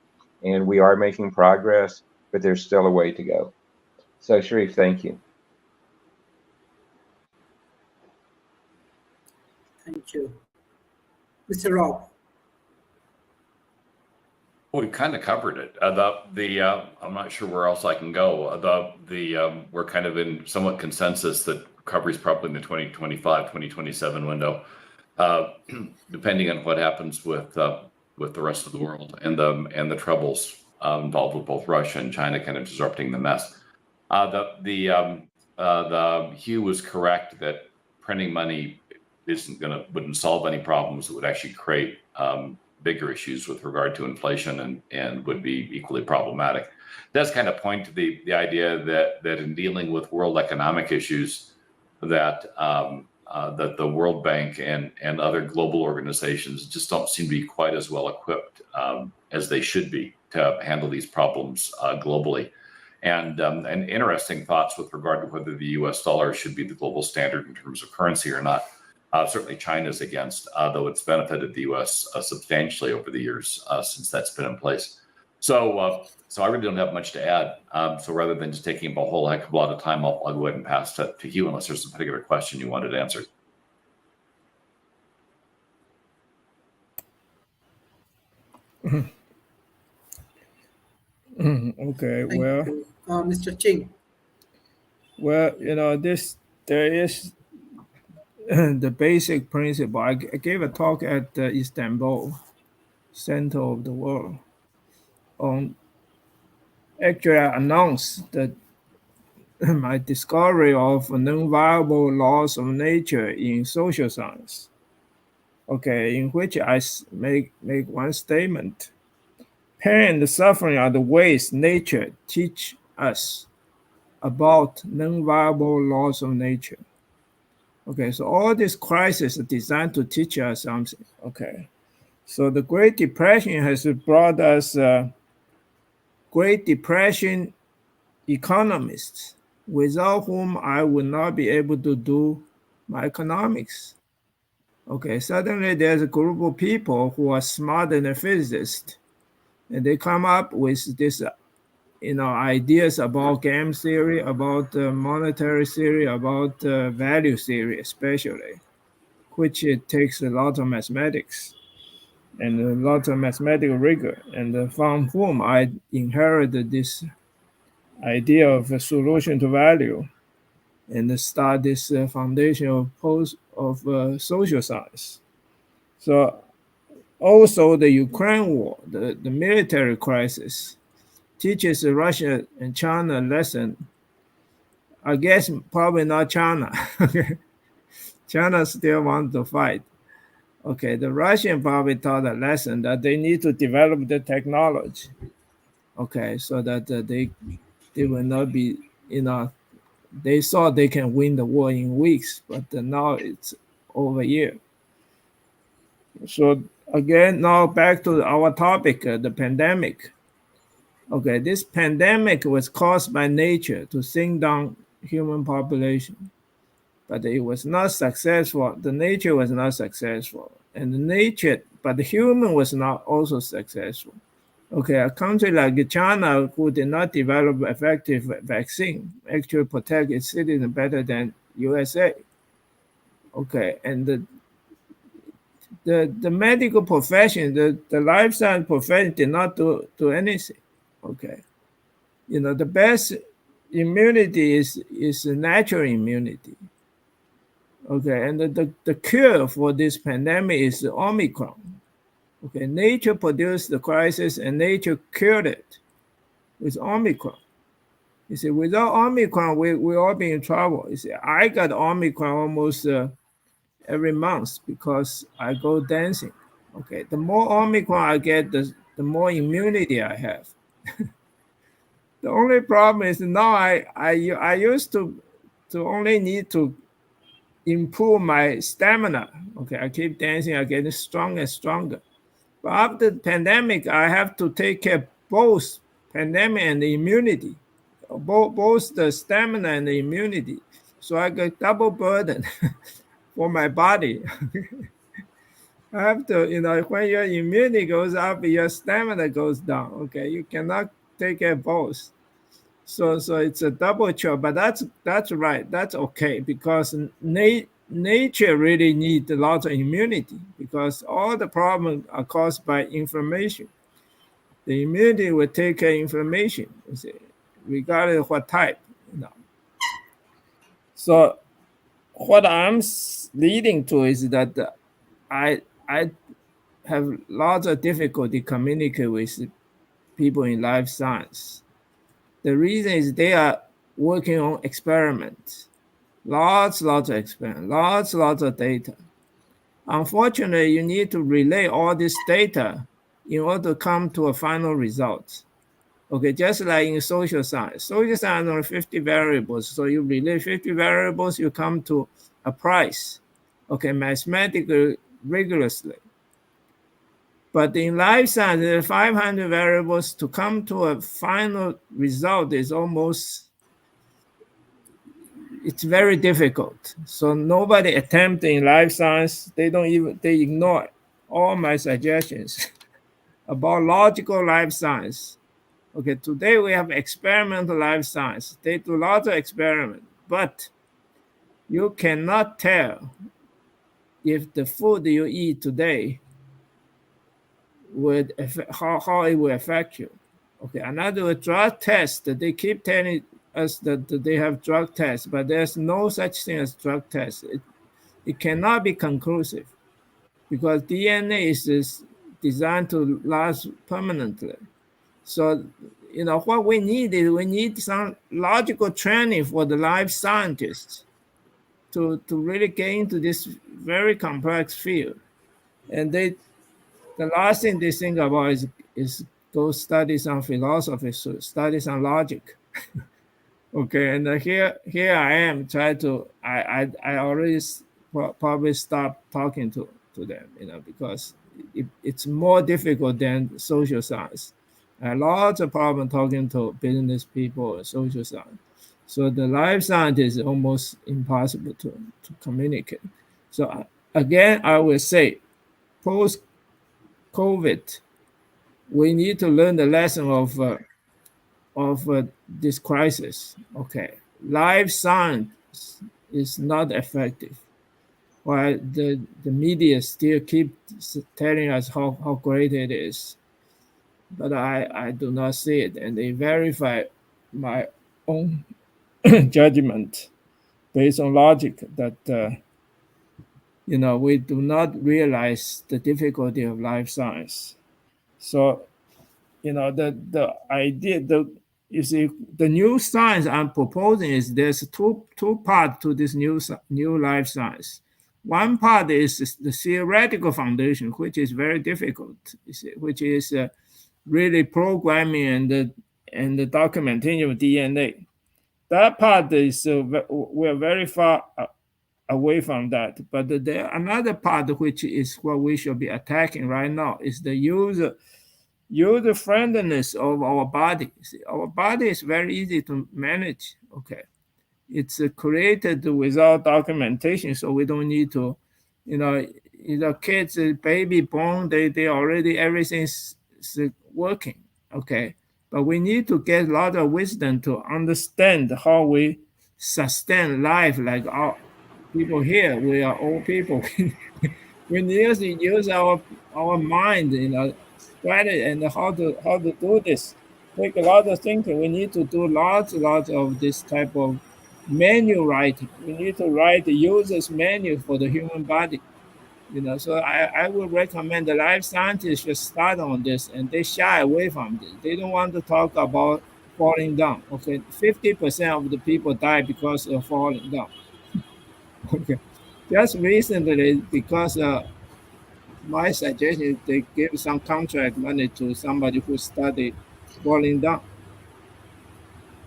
And we are making progress, but there's still a way to go. So, Sharif, thank you. Thank you. Mr. Rob. Well, we kind of covered it. I'm not sure where else I can go. We're kind of in somewhat consensus that recovery is probably in the 2025, 2027 window, depending on what happens with the rest of the world and the troubles involved with both Russia and China kind of disrupting the mess. Hugh was correct that printing money wouldn't solve any problems. It would actually create bigger issues with regard to inflation and would be equally problematic. It does kind of point to the idea that in dealing with world economic issues, that the World Bank and other global organizations just don't seem to be quite as well equipped as they should be to handle these problems globally. And interesting thoughts with regard to whether the US dollar should be the global standard in terms of currency or not. Certainly China's against, though it's benefited the US substantially over the years since that's been in place. So I really don't have much to add. So rather than just taking up a whole heck of a lot of time, I'll go ahead and pass it to Hugh unless there's a particular question you wanted answered. Okay, Thank well, you. Mr. Ching. well, there is the basic principle. I gave a talk at Istanbul, center of the world, on actually I announced that my discovery of non-viable laws of nature in social science. Okay, in which I make one statement. Pain and suffering are the ways nature teach us about non-viable laws of nature. Okay, so all these crises are designed to teach us something. Okay, so the Great Depression has brought us Great Depression economists, without whom I would not be able to do my economics. Okay, suddenly there's a group of people who are smarter than physicists, and they come up with this, ideas about game theory, about monetary theory, about value theory, especially, which it takes a lot of mathematics and a lot of mathematical rigor, and from whom I inherited this idea of a solution to value, and start this foundation of social science. So also the Ukraine war, the military crisis, teaches Russia and China a lesson. I guess probably not China, China still wants to fight. Okay, the Russian probably taught a lesson that they need to develop the technology. Okay, so that they will not be, they thought they can win the war in weeks, but now it's over here. So again, now back to our topic, the pandemic. Okay, this pandemic was caused by nature to sink down human population, but it was not successful. The nature was not successful, and but the human was not also successful. Okay, a country like China, who did not develop effective vaccine, actually protect its citizens better than USA. Okay, and the medical profession, the life science profession did not do anything. Okay, the best immunity is natural immunity. Okay, and the cure for this pandemic is Omicron. Okay, nature produced the crisis and nature cured it with Omicron. You see, without Omicron, we all be in trouble. You see, I got Omicron almost every month because I go dancing. Okay, the more Omicron I get, the more immunity I have. The only problem is now I used to only need to improve my stamina. Okay, I keep dancing, I get stronger and stronger. But after the pandemic, I have to take care of both pandemic and the immunity, both the stamina and the immunity. So I got double burden for my body. I have to, when your immunity goes up, your stamina goes down. Okay, you cannot take care of both. So it's a double job, but that's right. That's okay because nature really needs a lot of immunity because all the problems are caused by inflammation. The immunity will take care of inflammation, regardless of what type. So what I'm leading to is that I have lots of difficulty communicate with people in life science. The reason is they are working on experiments, lots of experiments, lots of data. Unfortunately, you need to relay all this data in order to come to a final result. Okay, just like in social science. Social science are 50 variables. So you relay 50 variables, you come to a price. Okay, mathematically, rigorously. But in life science, there are 500 variables. To come to a final result is it's very difficult. So nobody attempt in life science. They ignore all my suggestions about logical life science. Okay, today we have experimental life science. They do lots of experiments, but you cannot tell if the food you eat today would how it will affect you. Okay, another drug test, they keep telling us that they have drug tests, but there's no such thing as drug test. It cannot be conclusive because DNA is designed to last permanently. So, what we need some logical training for the life scientists to really get into this very complex field. And the last thing they think about is go study some philosophy, so study some logic. Okay, and here I am trying to I already probably stop talking to them, because it's more difficult than social science. I have lots of problem talking to business people or social science. So the life science is almost impossible to communicate. So again, I will say, post-COVID, we need to learn the lesson of this crisis. Okay, life science is not effective, while the media still keep telling us how great it is. But I do not see it, and they verify my own judgment based on logic that we do not realize the difficulty of life science. So the idea, you see, the new science I'm proposing is there's two parts to this new life science. One part is the theoretical foundation, which is very difficult, which is really programming and the documentation of DNA. That part is we're very far away from that. But there another part which is what we should be attacking right now is the user friendliness of our body. See, our body is very easy to manage. Okay, it's created without documentation, so we don't need to, kids, baby born, they already everything's working. Okay, but we need to get a lot of wisdom to understand how we sustain life. Like our people here, we are old people. We need to use our mind, strategy and how to do this. Take a lot of thinking. We need to do lots of this type of manual writing. We need to write the user's manual for the human body. So I would recommend the life scientists should start on this, and they shy away from this. They don't want to talk about falling down. Okay, 50% of the people die because of falling down. Okay, just recently, because my suggestion is they give some contract money to somebody who studied falling down.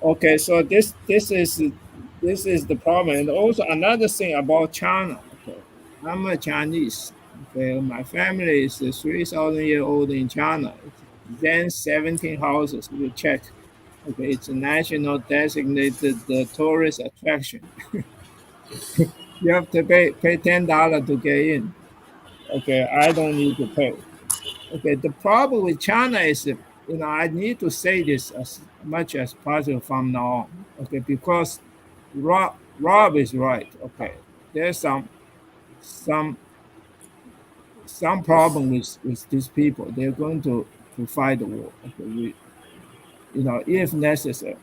Okay, so this is the problem. And also another thing about China. Okay, I'm a Chinese. Okay, my family is 3,000 years old in China. Then 17 houses. You check. Okay, it's a national designated tourist attraction. You have to pay $10 to get in. Okay, I don't need to pay. Okay, the problem with China is, I need to say this as much as possible from now on. Okay, because Rob is right. Okay, there's some problem with these people. They're going to fight the war. Okay, if necessary.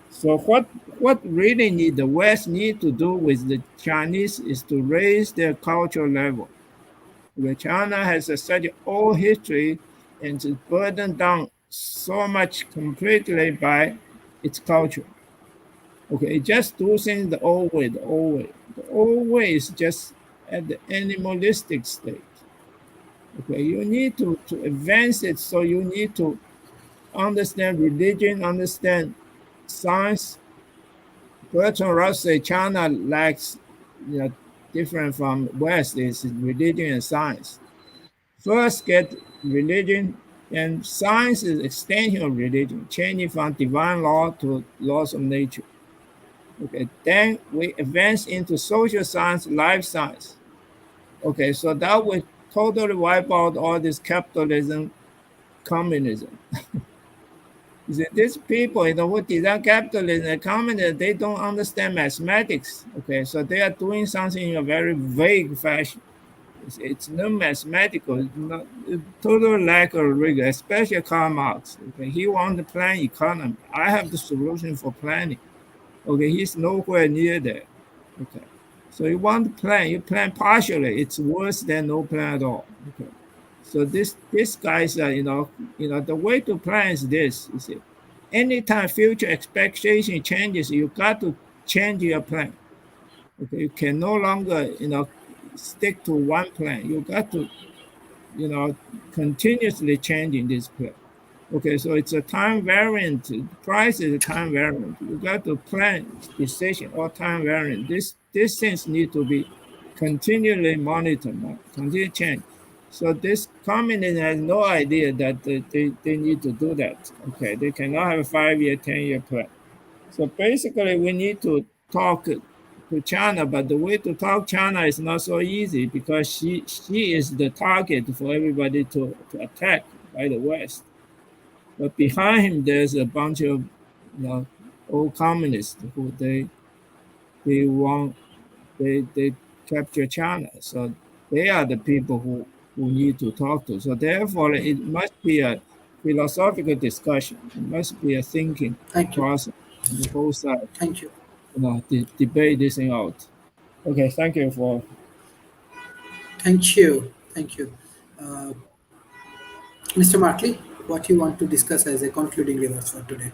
So what really the West need to do with the Chinese is to raise their cultural level. China has such an old history and is burdened down so much completely by its culture. Okay, just do things the old way. The old way is just at the animalistic state. Okay, you need to advance it, so you need to understand religion, understand science. Bertrand Russell, China lacks, different from West is religion and science. First, get religion, and science is extension of religion, changing from divine law to laws of nature. Okay, then we advance into social science, life science. Okay, so that would totally wipe out all this capitalism, communism. You see, these people, who design capitalism and communism, they don't understand mathematics. Okay, so they are doing something in a very vague fashion. It's not mathematical. It's not total lack of rigor, especially Karl Marx. Okay, he wants to plan economy. I have the solution for planning. Okay, he's nowhere near there. Okay, so you want to plan, you plan partially. It's worse than no plan at all. Okay, so this guys, the way to plan is this. You see, anytime future expectation changes, you got to change your plan. Okay, you can no longer, stick to one plan. You got to, continuously changing this plan. Okay, so it's a time variant. Price is a time variant. You got to plan decision or time variant. These things need to be continually monitored, continue change. So this communism has no idea that they need to do that. Okay, they cannot have a 5-year, 10-year plan. So basically, we need to talk to China, but the way to talk China is not so easy because she is the target for everybody to attack by the West. But behind him, there's a bunch of old communists who they capture China. So they are the people who need to talk to. So therefore, it must be a philosophical discussion. It must be a thinking process on the whole side. Thank you. Debate this thing out. Okay, thank you for. Thank you. Mr. Martley, what you want to discuss as a concluding remarks for today?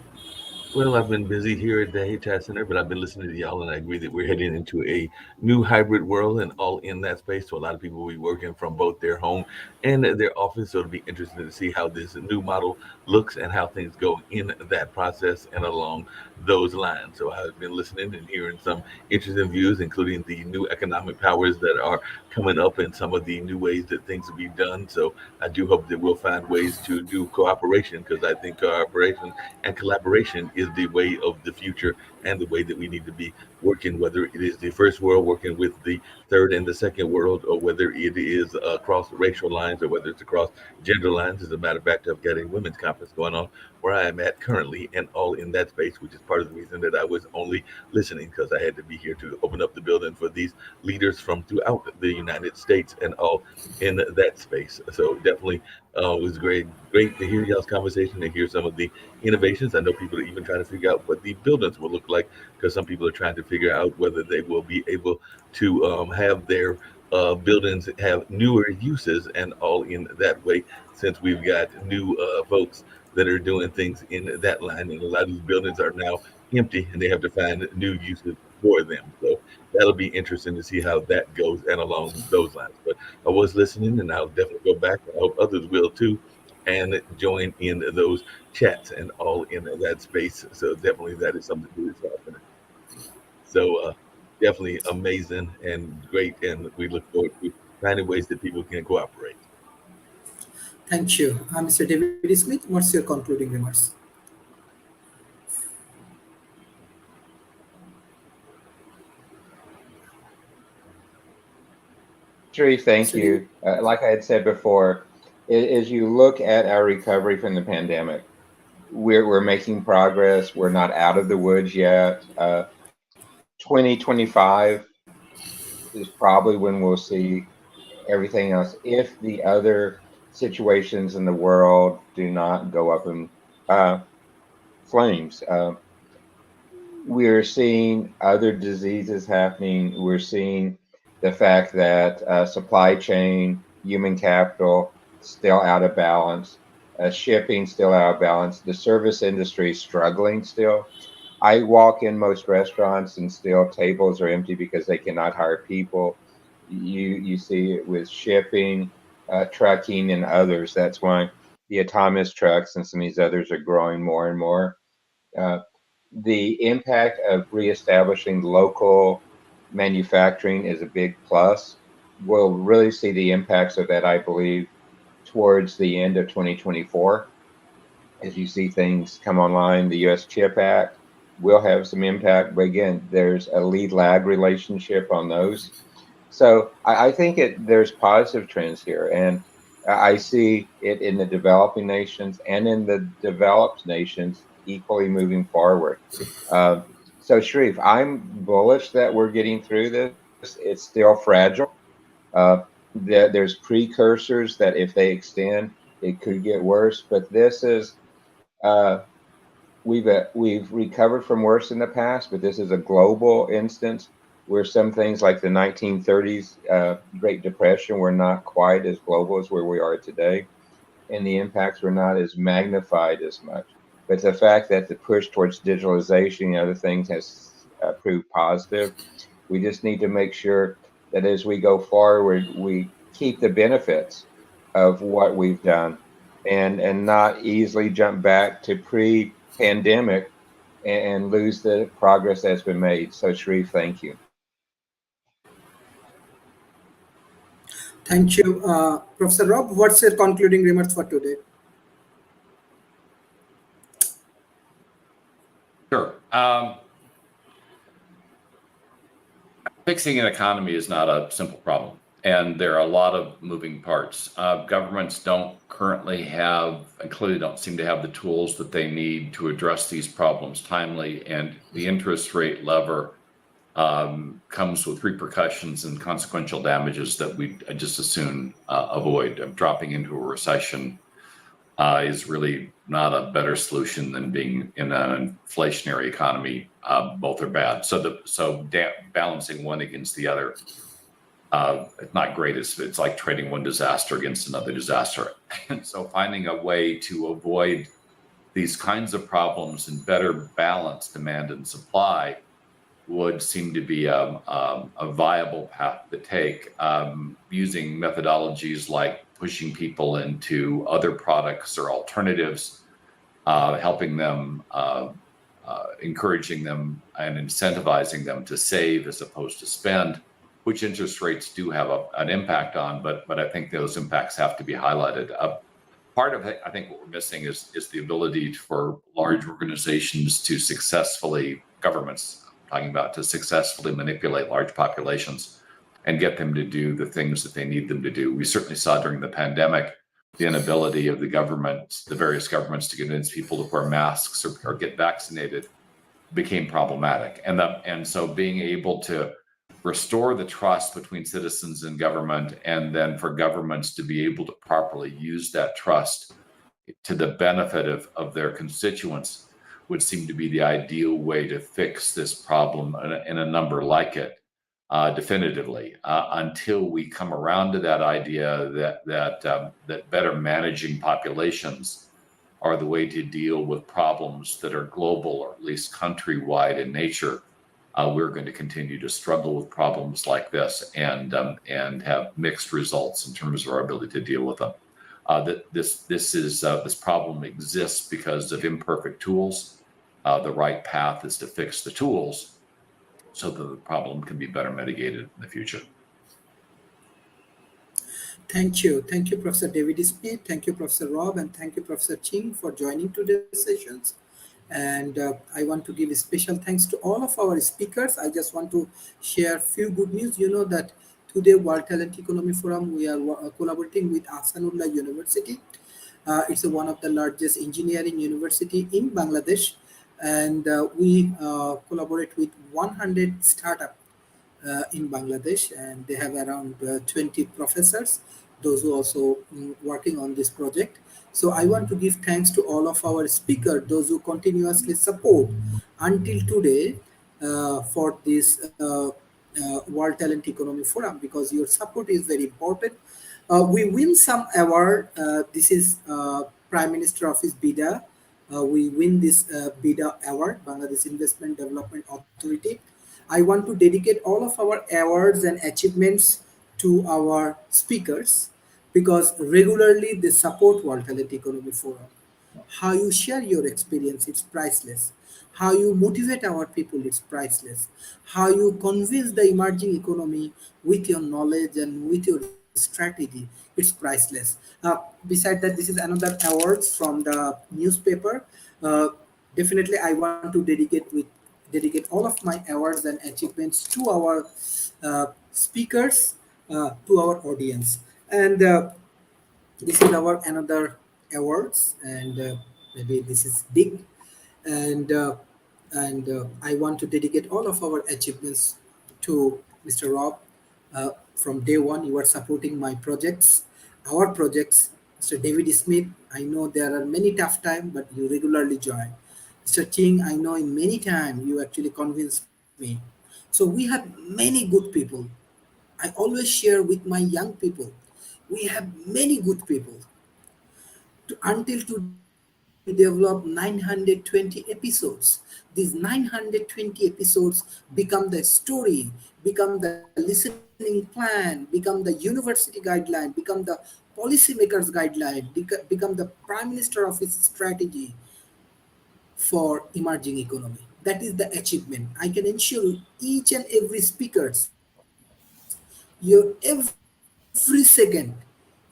Well, I've been busy here at the HI Center, but I've been listening to y'all, and I agree that we're heading into a new hybrid world and all in that space. So a lot of people will be working from both their home and their office. So it'll be interesting to see how this new model looks and how things go in that process and along those lines. So I've been listening and hearing some interesting views, including the new economic powers that are coming up and some of the new ways that things will be done. So I do hope that we'll find ways to do cooperation, because I think cooperation and collaboration is the way of the future and the way that we need to be working, whether it is the first world working with the third and the second world, or whether it is across racial lines, or whether it's across gender lines. As a matter of fact, I've got a women's conference going on where I am at currently, and all in that space, which is part of the reason that I was only listening, because I had to be here to open up the building for these leaders from throughout the United States and all in that space. So definitely it was great to hear y'all's conversation and hear some of the innovations. I know people are even trying to figure out what the buildings will look like, because some people are trying to figure out whether they will be able to have their buildings have newer uses and all in that way, since we've got new folks that are doing things in that line. And a lot of these buildings are now empty and they have to find new uses for them. So that'll be interesting to see how that goes and along those lines. But I was listening, and I'll definitely go back. I hope others will too, and join in those chats and all in that space. So definitely that is something that is happening. So definitely amazing and great, and we look forward to finding ways that people can cooperate. Thank you. Mr. David Smith, what's your concluding remarks? Sharif, thank Mr. David? you. Like I had said before, as you look at our recovery from the pandemic, we're making progress. We're not out of the woods yet. 2025 is probably when we'll see everything else, if the other situations in the world do not go up in flames. We're seeing other diseases happening. We're seeing the fact that supply chain, human capital, still out of balance, shipping still out of balance, the service industry struggling still. I walk in most restaurants and still tables are empty because they cannot hire people. You see it with shipping, trucking, and others. That's why the autonomous trucks and some of these others are growing more and more. Uh, the impact of reestablishing local manufacturing is a big plus. We'll really see the impacts of that, I believe, towards the end of 2024. As you see things come online, the US CHIP Act will have some impact, but again, there's a lead lag relationship on those. So I think there's positive trends here, and I see it in the developing nations and in the developed nations equally moving forward. Uh, so Sharif, I'm bullish that we're getting through this. It's still fragile. There's precursors that if they extend, it could get worse. But this is uh, we've recovered from worse in the past, but this is a global instance where some things like the 1930s Great Depression were not quite as global as where we are today, and the impacts were not as magnified as much. But the fact that the push towards digitalization and other things has proved positive, we just need to make sure that as we go forward, we keep the benefits of what we've done and not easily jump back to pre-pandemic and lose the progress that's been made. So Sharif, thank you. Thank you. Professor Rob, what's your concluding remarks for today? Sure. Fixing an economy is not a simple problem, and there are a lot of moving parts. Governments don't currently have, and clearly don't seem to have the tools that they need to address these problems timely, and the interest rate lever comes with repercussions and consequential damages that we just as soon avoid. Dropping into a recession is really not a better solution than being in an inflationary economy. Both are bad. So balancing one against the other, it's not great. It's like trading one disaster against another disaster. And so finding a way to avoid these kinds of problems and better balance demand and supply would seem to be a viable path to take, using methodologies like pushing people into other products or alternatives, helping them, encouraging them and incentivizing them to save as opposed to spend, which interest rates do have an impact on, but I think those impacts have to be highlighted. Part of it, I think what we're missing is the ability for large organizations to successfully, governments talking about, to successfully manipulate large populations and get them to do the things that they need them to do. We certainly saw during the pandemic the inability of the government, the various governments, to convince people to wear masks or get vaccinated became problematic. And so being able to restore the trust between citizens and government, and then for governments to be able to properly use that trust to the benefit of their constituents would seem to be the ideal way to fix this problem and a number like it definitively, until we come around to that idea that better managing populations are the way to deal with problems that are global or at least countrywide in nature. We're going to continue to struggle with problems like this and have mixed results in terms of our ability to deal with them. This problem exists because of imperfect tools. The right path is to fix the tools so that the problem can be better mitigated in the future. Thank you, Professor David Smith. Thank you, Professor Rob, and thank you, Professor Ching, for joining today's sessions. And I want to give a special thanks to all of our speakers. I just want to share a few good news. You know that today, World Talent Economy Forum, we are collaborating with Ahsanullah University. It's one of the largest engineering university in Bangladesh. And we collaborate with 100 startups in Bangladesh, and they have around 20 professors, those who also working on this project. So I want to give thanks to all of our speakers, those who continuously support until today for this World Talent Economy Forum, because your support is very important. We win some award. This is Prime Minister Office BIDA. We win this BIDA award, Bangladesh Investment Development Authority. I want to dedicate all of our awards and achievements to our speakers, because regularly they support World Talent Economy Forum. How you share your experience, it's priceless. How you motivate our people, it's priceless. How you convince the emerging economy with your knowledge and with your strategy, it's priceless. Besides that, this is another award from the newspaper. Definitely, I want to dedicate all of my awards and achievements to our speakers, to our audience. And this is our another awards, and maybe this is big. And I want to dedicate all of our achievements to Mr. Rob. From day one, you are supporting my projects, our projects. Mr. David Smith, I know there are many tough times, but you regularly join. Mr. Ching, I know in many times you actually convinced me. So we have many good people. I always share with my young people. We have many good people. Until today, we developed 920 episodes. These 920 episodes become the story, become the listening plan, become the university guideline, become the policymakers guideline, become the Prime Minister Office strategy for emerging economy. That is the achievement. I can ensure each and every speakers, your every second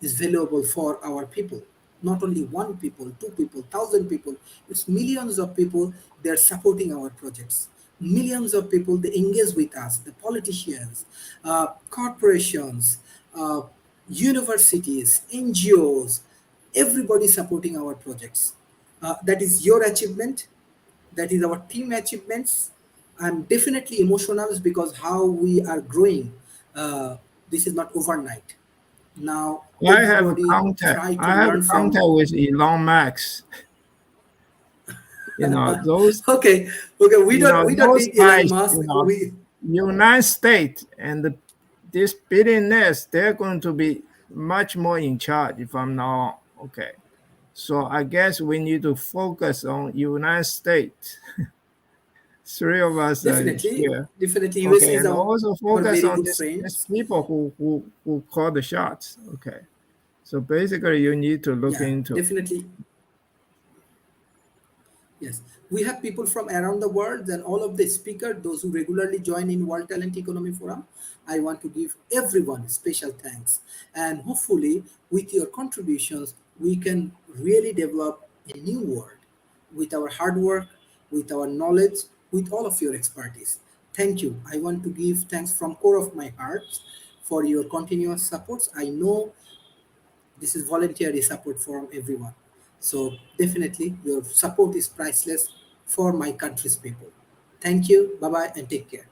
is valuable for our people. Not only one people, two people, 1,000 people. It's millions of people, they're supporting our projects. Millions of people, they engage with us, the politicians, corporations, universities, NGOs, everybody supporting our projects. That is your achievement. That is our team achievements. I'm definitely emotional because how we are growing. This is not overnight. Now I have a everybody contact. try to I have a learn from. contact with Elon Musk. Those Okay, we don't those need Elon guys. Musk. We United States and these billionaires, they're going to be much more in charge if I'm not okay. So I guess we need to focus on United States. Three of us are here. Definitely, USA Okay, is and our also focus very on good these friends. people who call the shots. Okay. So basically you need to look Yeah, into. definitely. Yes, we have people from around the world and all of the speakers, those who regularly join in World Talent Economy Forum. I want to give everyone special thanks. And hopefully, with your contributions, we can really develop a new world with our hard work, with our knowledge, with all of your expertise. Thank you. I want to give thanks from core of my heart for your continuous supports. I know this is voluntary support from everyone. So definitely your support is priceless for my country's people. Thank you. Bye bye and take care.